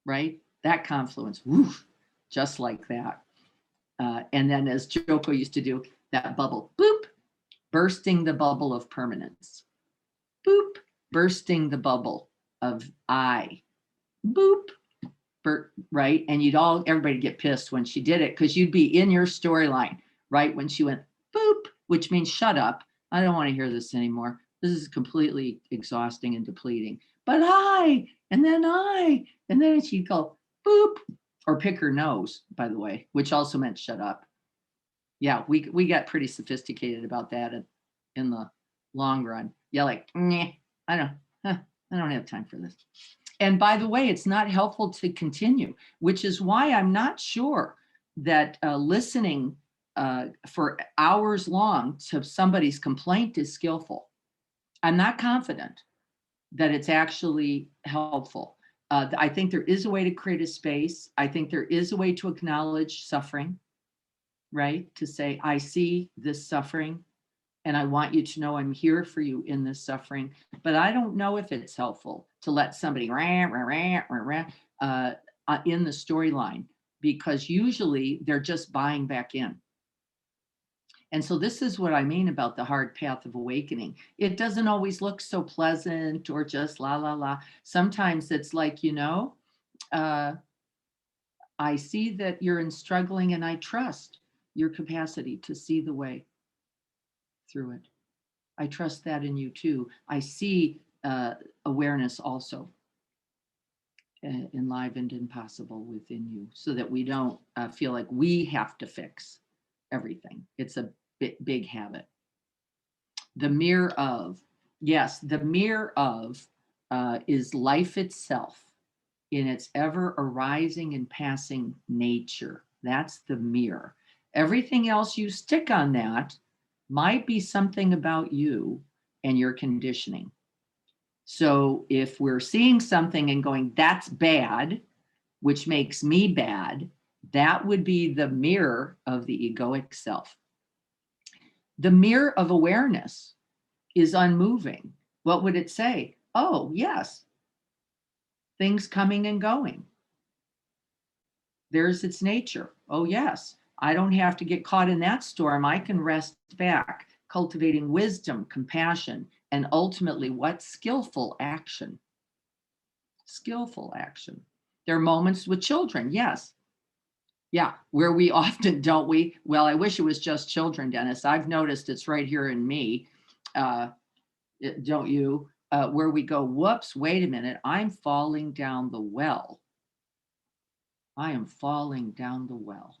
right? That confluence, woof, just like that. And then, as Joko used to do, that bubble, boop, bursting the bubble of permanence, boop, bursting the bubble of I, boop, right? And everybody get pissed when she did it, because you'd be in your storyline, right? When she went boop, which means shut up. I don't want to hear this anymore. This is completely exhausting and depleting. But and then she'd go boop, or pick her nose, by the way, which also meant shut up. Yeah, we got pretty sophisticated about that in the long run. Yeah, like, I don't have time for this. And by the way, it's not helpful to continue, which is why I'm not sure that listening for hours long to somebody's complaint is skillful. I'm not confident that it's actually helpful. I think there is a way to create a space. I think there is a way to acknowledge suffering, right? To say, I see this suffering, and I want you to know I'm here for you in this suffering. But I don't know if it's helpful to let somebody in the storyline, because usually they're just buying back in. And so this is what I mean about the hard path of awakening. It doesn't always look so pleasant or just la, la, la. Sometimes it's like, I see that you're in struggling, and I trust your capacity to see the way through it. I trust that in you too. I see awareness also enlivened and possible within you, so that we don't feel like we have to fix everything. It's a big habit. The mirror of, yes, the mirror of is life itself in its ever arising and passing nature. That's the mirror. Everything else you stick on that might be something about you and your conditioning. So if we're seeing something and going, that's bad, which makes me bad, that would be the mirror of the egoic self. The mirror of awareness is unmoving. What would it say? Oh, yes, things coming and going. There's its nature. Oh, yes, I don't have to get caught in that storm. I can rest back, cultivating wisdom, compassion, and ultimately what? Skillful action. Skillful action. There are moments with children, yes. Yeah, where we often, don't we? Well, I wish it was just children, Dennis. I've noticed it's right here in me. Don't you? Where we go, whoops, wait a minute, I'm falling down the well. I am falling down the well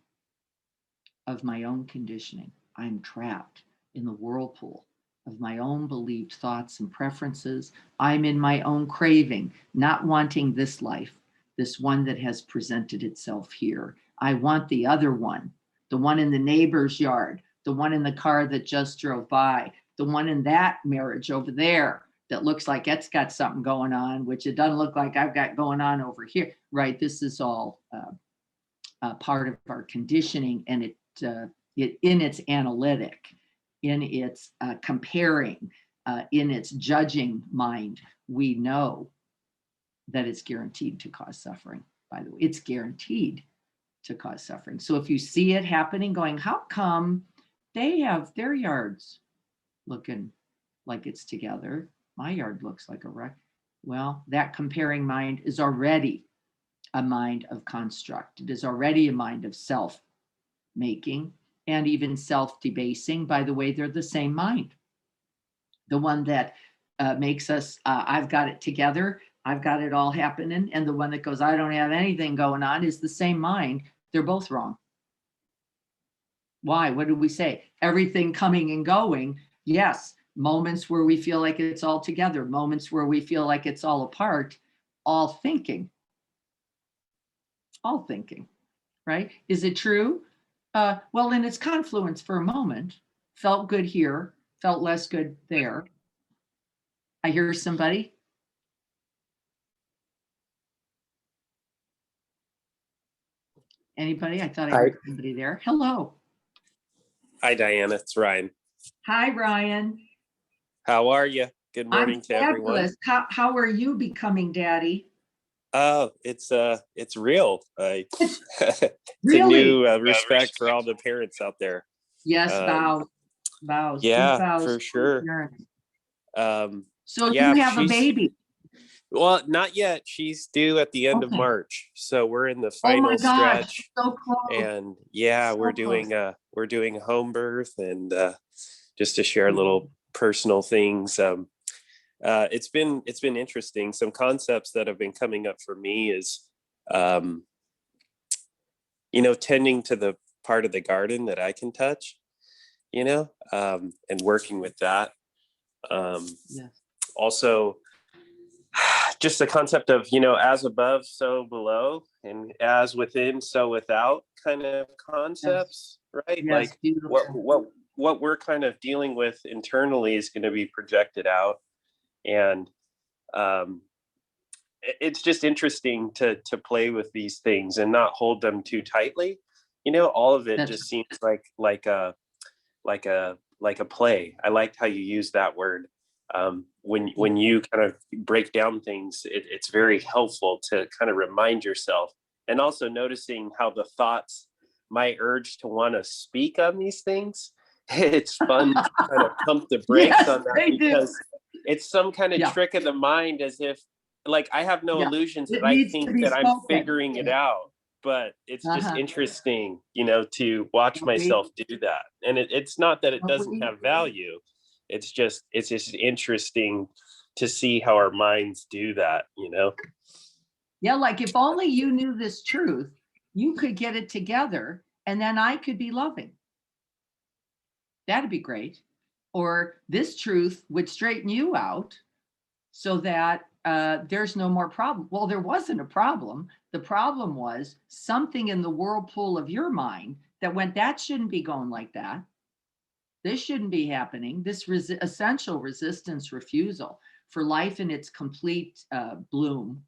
of my own conditioning. I'm trapped in the whirlpool of my own believed thoughts and preferences. I'm in my own craving, not wanting this life, this one that has presented itself here. I want the other one, the one in the neighbor's yard, the one in the car that just drove by, the one in that marriage over there that looks like it's got something going on, which it doesn't look like I've got going on over here, right? This is all part of our conditioning, and it in its analytic, in its comparing, in its judging mind, we know that it's guaranteed to cause suffering. By the way, it's guaranteed to cause suffering. So if you see it happening, going, how come they have their yards looking like it's together? My yard looks like a wreck. Well, that comparing mind is already a mind of construct. It is already a mind of self-making and even self-debasing. By the way, they're the same mind. The one that makes us, I've got it together, I've got it all happening, and the one that goes, I don't have anything going on, is the same mind. They're both wrong. Why? What did we say? Everything coming and going. Yes, moments where we feel like it's all together, moments where we feel like it's all apart, all thinking, right? Is it true? Well, in its confluence for a moment, felt good here, felt less good there. I hear somebody. Anybody? I thought I Hi. heard somebody there. Hello. Hi, Diana. It's Ryan. Hi, Ryan. How are you? Good I'm morning to everyone. fabulous. How are you becoming daddy? Oh, it's real. It's It's a really? new respect for all the parents out there. Yes, Um, vows, big yeah, vows for for sure. parents. Um, So yeah, you have a baby. well, not yet. She's due at the end of Okay. March, so we're in the Oh my final gosh, stretch. so close, And yeah, so close. we're doing home birth, and just to share Beautiful. little personal things. It's been interesting. Some concepts that have been coming up for me is, um, tending to the part of the garden that I can touch, and working with that. Um, Yes. Also, just the concept of, as above, so below, and as within, so without kind of Yes. concepts, right? Yes. Like what Beautiful. what what we're kind of dealing with internally is going to be projected out, and um, it's just interesting to play with these things and not hold them too tightly. All of it That's just seems like a play. I liked how you used that word. When you kind of break down things, it's very helpful to kind of remind yourself, and also noticing how the thoughts might urge to want to speak on these things. It's fun to kind of pump the brakes yes, on that, they do. because it's some kind of Yeah. trick of the mind, as if, like, I have no Yeah. illusions that It I needs to think be that I'm spoken. figuring it out. But it's just Uh-huh. interesting, to watch But we, myself do that. And it's not that it but doesn't we, have value. It's just interesting to see how our minds do that. yeah, like if only you knew this truth, you could get it together and then I could be loving. That'd be great. Or this truth would straighten you out so that there's no more problem. Well, there wasn't a problem. The problem was something in the whirlpool of your mind that went, that shouldn't be going like that. This shouldn't be happening. This essential resistance refusal for life in its complete bloom,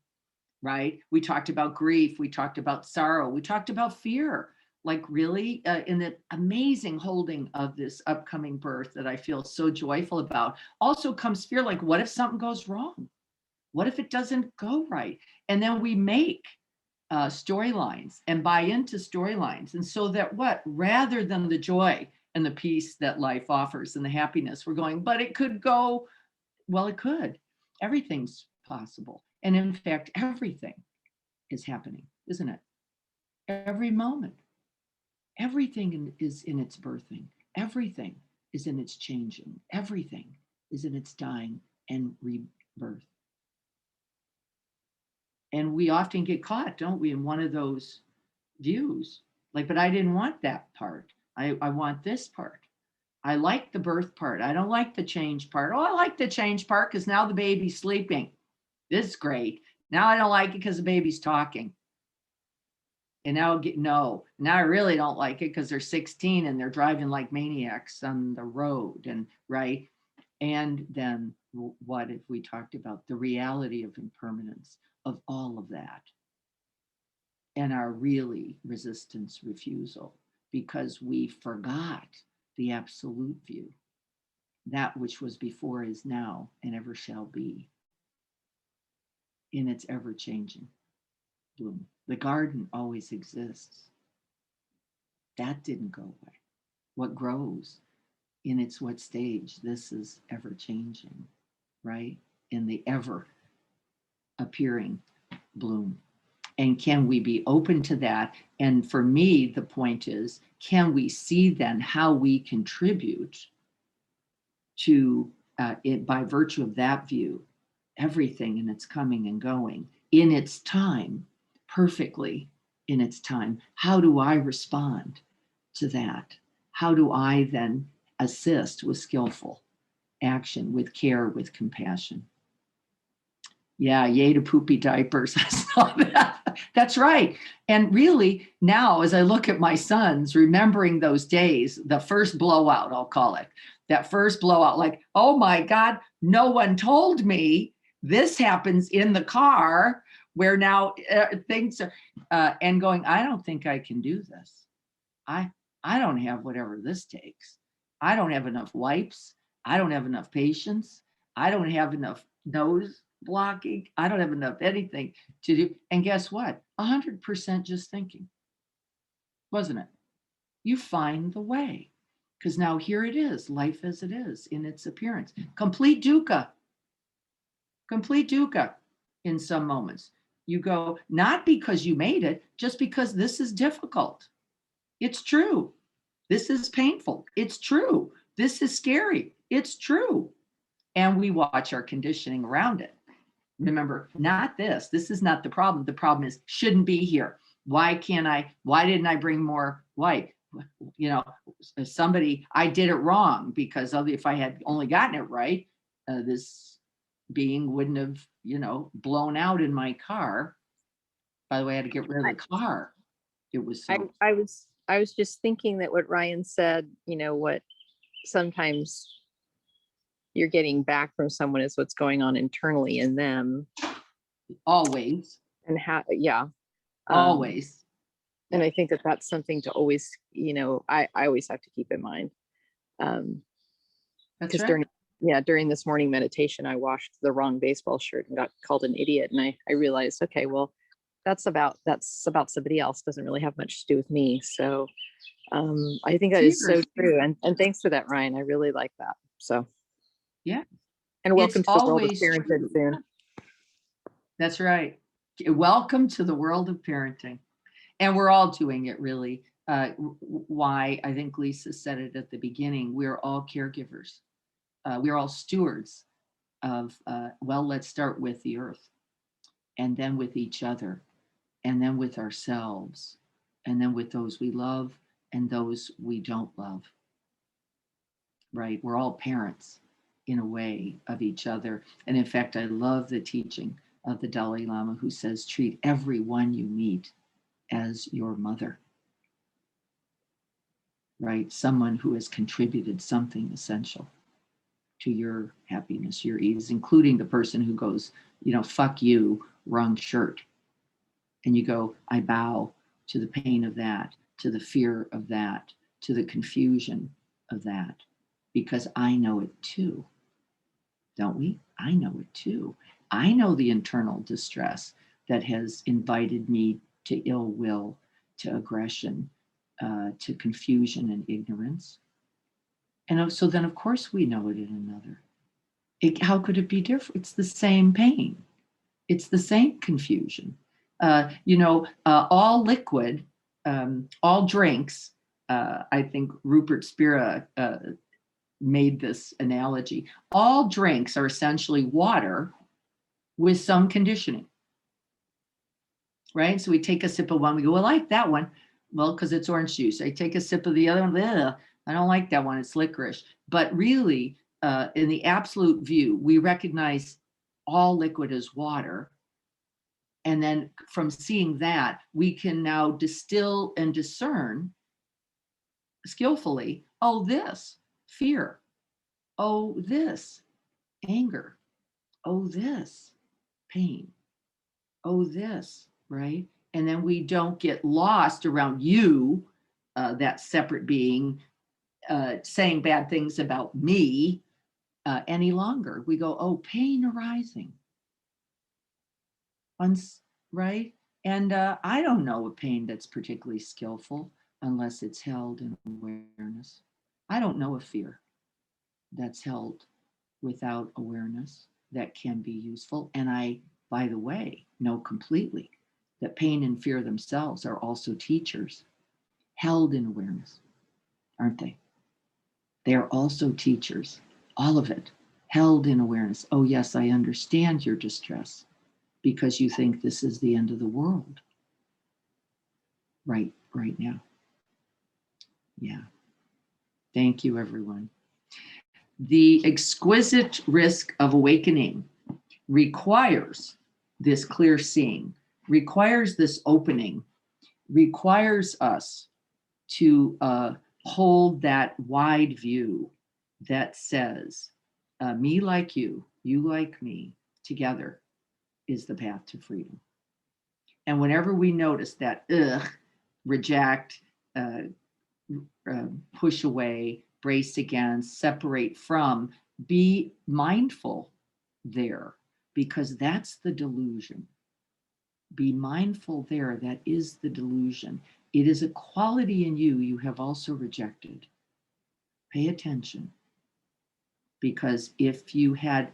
right? We talked about grief. We talked about sorrow. We talked about fear. Like really, in the amazing holding of this upcoming birth that I feel so joyful about, also comes fear like, what if something goes wrong? What if it doesn't go right? And then we make storylines and buy into storylines. And so that what, rather than the joy and the peace that life offers and the happiness, we're going, but it could go, well, it could. Everything's possible. And in fact, everything is happening, isn't it? Every moment, everything is in its birthing. Everything is in its changing. Everything is in its dying and rebirth. And we often get caught, don't we, in one of those views. Like, but I didn't want that part. I want this part. I like the birth part. I don't like the change part. Oh, I like the change part because now the baby's sleeping. This is great. Now I don't like it because the baby's talking. And now now I really don't like it because they're 16 and they're driving like maniacs on the road, and right. And then what if we talked about the reality of impermanence of all of that and our really resistance refusal because we forgot the absolute view, that which was before is now and ever shall be in its ever changing bloom. The garden always exists. That didn't go away. What grows in its what stage? This is ever changing, right? In the ever appearing bloom. And can we be open to that? And for me, the point is, can we see then how we contribute to it by virtue of that view, everything in its coming and going in its time, perfectly in its time? How do I respond to that? How do I then assist with skillful action, with care, with compassion? Yeah, yay to poopy diapers. I saw that. That's right. And really, now as I look at my sons, remembering those days, the first blowout, I'll call it, that first blowout, like, oh my God, no one told me this happens in the car where now things are, and going, I don't think I can do this. I don't have whatever this takes. I don't have enough wipes. I don't have enough patience. I don't have enough nose blocking. I don't have enough anything to do. And guess what? 100% just thinking, wasn't it? You find the way. Because now here it is, life as it is in its appearance. Complete dukkha in some moments. You go, not because you made it, just because this is difficult. It's true. This is painful. It's true. This is scary. It's true. And we watch our conditioning around it. Remember, not this. This is not the problem. The problem is shouldn't be here. Why didn't I bring more white? You know, I did it wrong because if I had only gotten it right, this being wouldn't have, blown out in my car. By the way, I had to get rid of the car. It was so. I was just thinking that what Ryan said, what sometimes you're getting back from someone is what's going on internally in them. Always. And how, yeah. Always. And I think that that's something to always, I always have to keep in mind. That's right. During this morning meditation, I washed the wrong baseball shirt and got called an idiot. And I realized, okay, well, that's about somebody else. Doesn't really have much to do with me. So I think that is so true. And thanks for that, Ryan. I really like that. So yeah. And welcome to the world of parenting soon. That's right. Welcome to the world of parenting. And we're all doing it, really. Why I think Lisa said it at the beginning. We're all caregivers. We're all stewards of, let's start with the earth, and then with each other, and then with ourselves, and then with those we love and those we don't love. Right? We're all parents in a way of each other. And in fact, I love the teaching of the Dalai Lama, who says, treat everyone you meet as your mother. Right? Someone who has contributed something essential to your happiness, your ease, including the person who goes, fuck you, wrong shirt. And you go, I bow to the pain of that, to the fear of that, to the confusion of that, because I know it too. Don't we? I know it too. I know the internal distress that has invited me to ill will, to aggression, to confusion and ignorance. And so then, of course, we know it in another. How could it be different? It's the same pain. It's the same confusion. All liquid, all drinks, I think Rupert Spira made this analogy. All drinks are essentially water with some conditioning, right? So we take a sip of one, we go, I like that one. Well, because it's orange juice. I take a sip of the other one, I don't like that one, it's licorice. But really, in the absolute view, we recognize all liquid as water. And then from seeing that, we can now distill and discern skillfully, oh, this fear, oh, this anger, oh, this pain, oh, this, right? And then we don't get lost around you, that separate being, saying bad things about me any longer. We go, oh, pain arising. Right? And I don't know a pain that's particularly skillful unless it's held in awareness. I don't know a fear that's held without awareness that can be useful. And I, by the way, know completely that pain and fear themselves are also teachers held in awareness, aren't they? They are also teachers, all of it, held in awareness. Oh, yes, I understand your distress because you think this is the end of the world right now. Yeah. Thank you, everyone. The exquisite risk of awakening requires this clear seeing, requires this opening, requires us to hold that wide view that says, me like you like me, together is the path to freedom. And whenever we notice that, reject, uh, push away, brace against, separate from, be mindful there, because that's the delusion. Be mindful there. That is the delusion. It is a quality in you have also rejected. Pay attention, because if you had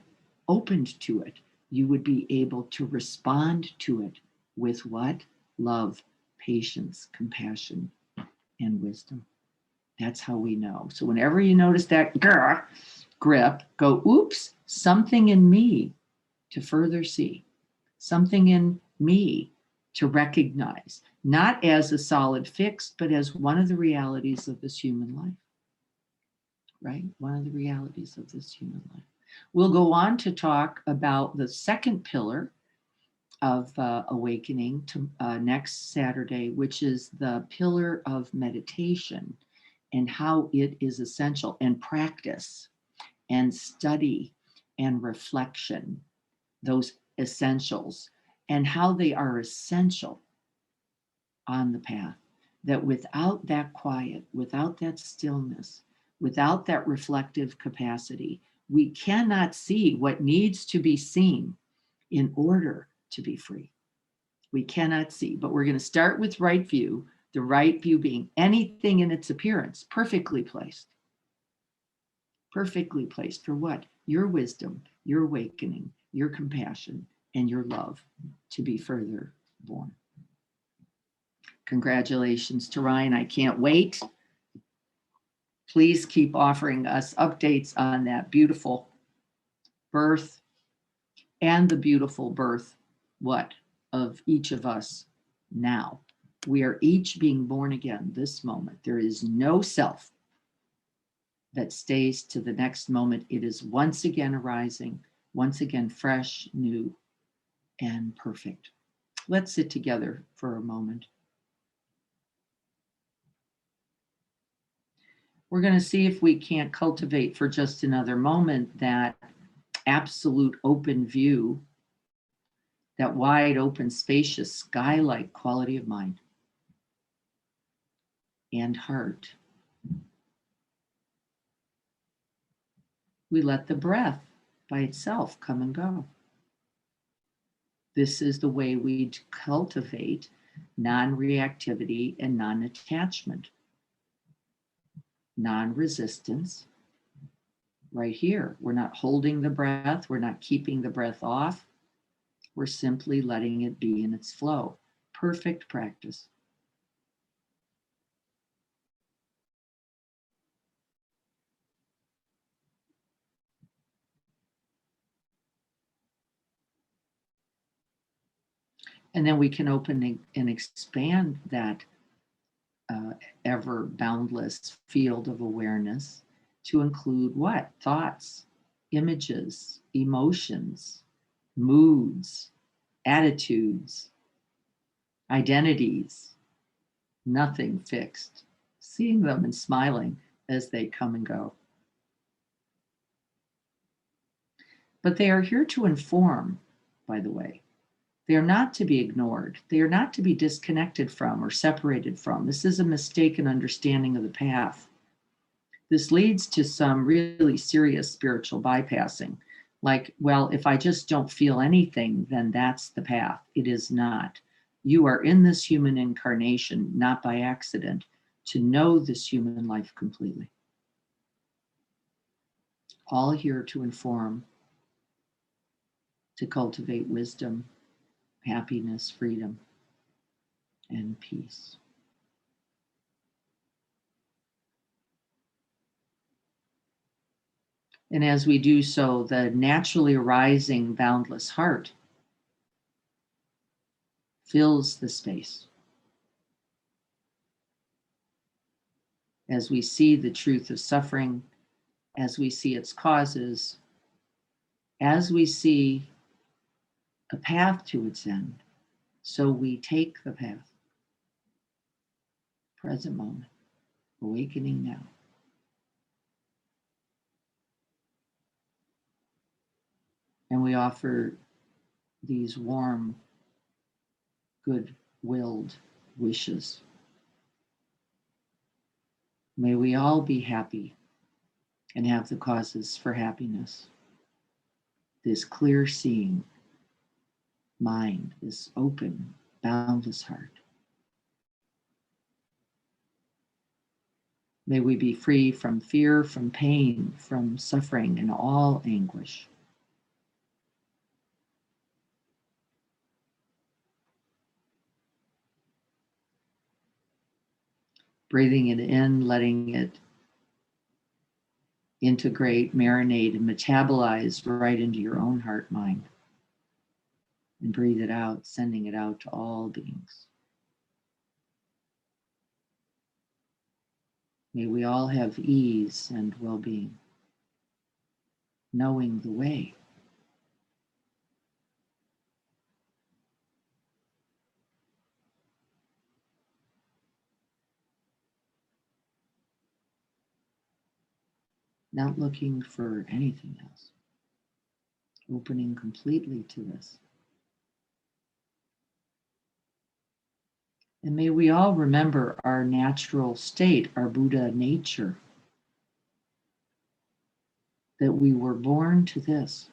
opened to it, you would be able to respond to it with what? Love, patience, compassion, and wisdom. That's how we know. So whenever you notice that grip, go, oops, something in me to further see, something in me to recognize, not as a solid fix, but as one of the realities of this human life, right? One of the realities of this human life. We'll go on to talk about the second pillar of awakening to next Saturday, which is the pillar of meditation and how it is essential, and practice and study and reflection, those essentials, and how they are essential on the path. That without that quiet, without that stillness, without that reflective capacity, we cannot see what needs to be seen in order to be free. We cannot see, but we're going to start with right view, the right view being anything in its appearance, perfectly placed. Perfectly placed for what? Your wisdom, your awakening, your compassion, and your love to be further born. Congratulations to Ryan. I can't wait. Please keep offering us updates on that beautiful birth and the beautiful birth, what? Of each of us now. We are each being born again this moment. There is no self that stays to the next moment. It is once again arising, once again fresh, new, and perfect. Let's sit together for a moment. We're going to see if we can't cultivate for just another moment that absolute open view, that wide open, spacious, sky-like quality of mind and heart. We let the breath by itself come and go. This is the way we cultivate non-reactivity and non-attachment, non-resistance. Right here, we're not holding the breath, we're not keeping the breath off, we're simply letting it be in its flow. Perfect practice. And then we can open and expand that ever boundless field of awareness to include what? Thoughts, images, emotions, moods, attitudes, identities, nothing fixed, seeing them and smiling as they come and go. But they are here to inform, by the way. They are not to be ignored. They are not to be disconnected from or separated from. This is a mistaken understanding of the path. This leads to some really serious spiritual bypassing. Like, well, if I just don't feel anything, then that's the path. It is not. You are in this human incarnation, not by accident, to know this human life completely. All here to inform, to cultivate wisdom, happiness, freedom, and peace. And as we do so, the naturally arising boundless heart fills the space. As we see the truth of suffering, as we see its causes, as we see a path to its end, so we take the path. Present moment, awakening now. And we offer these warm good-willed wishes. May we all be happy and have the causes for happiness. This clear seeing mind, this open, boundless heart. May we be free from fear, from pain, from suffering, and all anguish. Breathing it in, letting it integrate, marinate, and metabolize right into your own heart mind. And breathe it out, sending it out to all beings. May we all have ease and well-being, knowing the way. Not looking for anything else. Opening completely to this. And may we all remember our natural state, our Buddha nature, that we were born to this,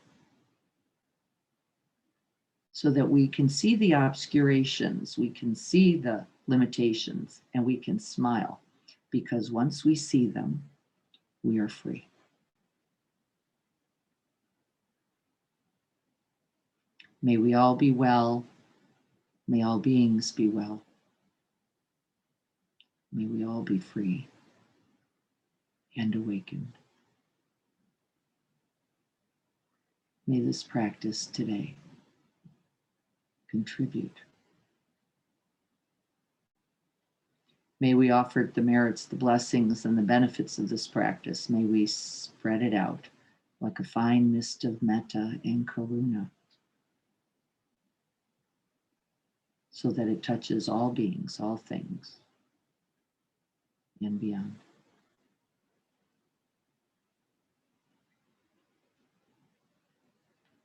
so that we can see the obscurations, we can see the limitations, and we can smile, because once we see them, we are free. May we all be well. May all beings be well. May we all be free and awakened. May this practice today contribute. May we offer the merits, the blessings, and the benefits of this practice. May we spread it out like a fine mist of metta and karuna, so that it touches all beings, all things, and beyond.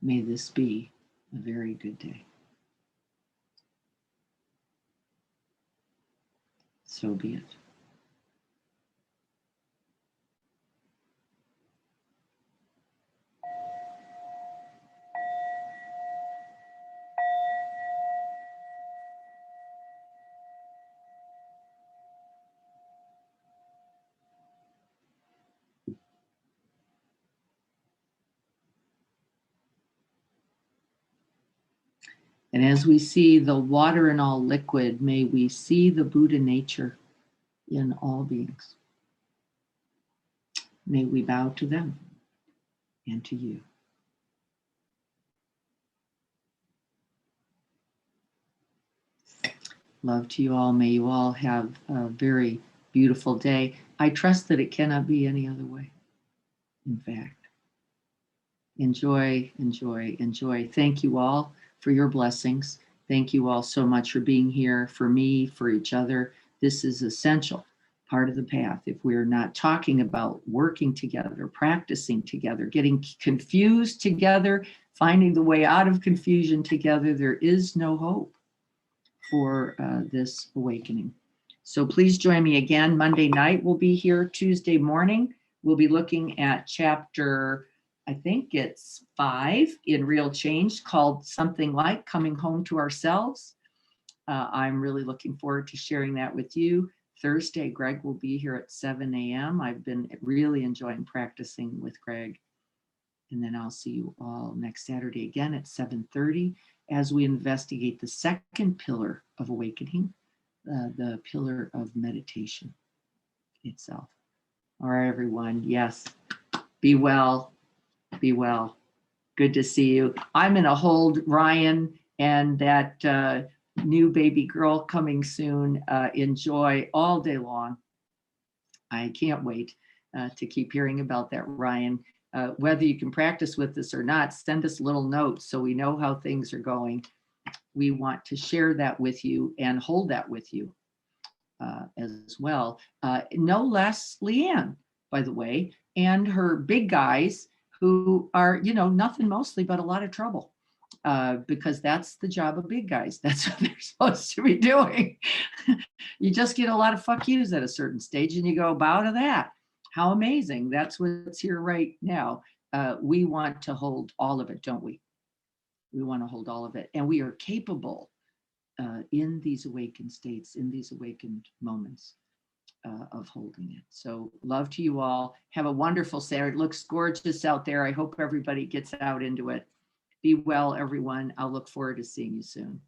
May this be a very good day. So be it. And as we see the water in all liquid, may we see the Buddha nature in all beings. May we bow to them and to you. Love to you all. May you all have a very beautiful day. I trust that it cannot be any other way. In fact, enjoy, enjoy, enjoy. Thank you all for your blessings. Thank you all so much for being here, for me, for each other. This is essential part of the path. If we're not talking about working together, practicing together, getting confused together, finding the way out of confusion together, there is no hope for this awakening. So please join me again. Monday night we'll be here. Tuesday morning we'll be looking at chapter, I think it's 5 in Real Change, called something like Coming Home to Ourselves. I'm really looking forward to sharing that with you. Thursday, Greg will be here at 7 a.m. I've been really enjoying practicing with Greg. And then I'll see you all next Saturday again at 7:30 as we investigate the second pillar of awakening, the pillar of meditation itself. All right, everyone. Yes, be well. Be well. Good to see you. I'm going to hold Ryan and that new baby girl coming soon. Enjoy all day long. I can't wait to keep hearing about that, Ryan. Whether you can practice with us or not, send us little notes so we know how things are going. We want to share that with you and hold that with you as well. No less Leanne, by the way, and her big guys who are, nothing mostly but a lot of trouble. because that's the job of big guys. That's what they're supposed to be doing. You just get a lot of fuck yous at a certain stage and you go, bow to that. How amazing. That's what's here right now. We want to hold all of it, don't we? We want to hold all of it. And we are capable in these awakened states, in these awakened moments of holding it. So love to you all. Have a wonderful Saturday. It looks gorgeous out there. I hope everybody gets out into it. Be well, everyone. I'll look forward to seeing you soon.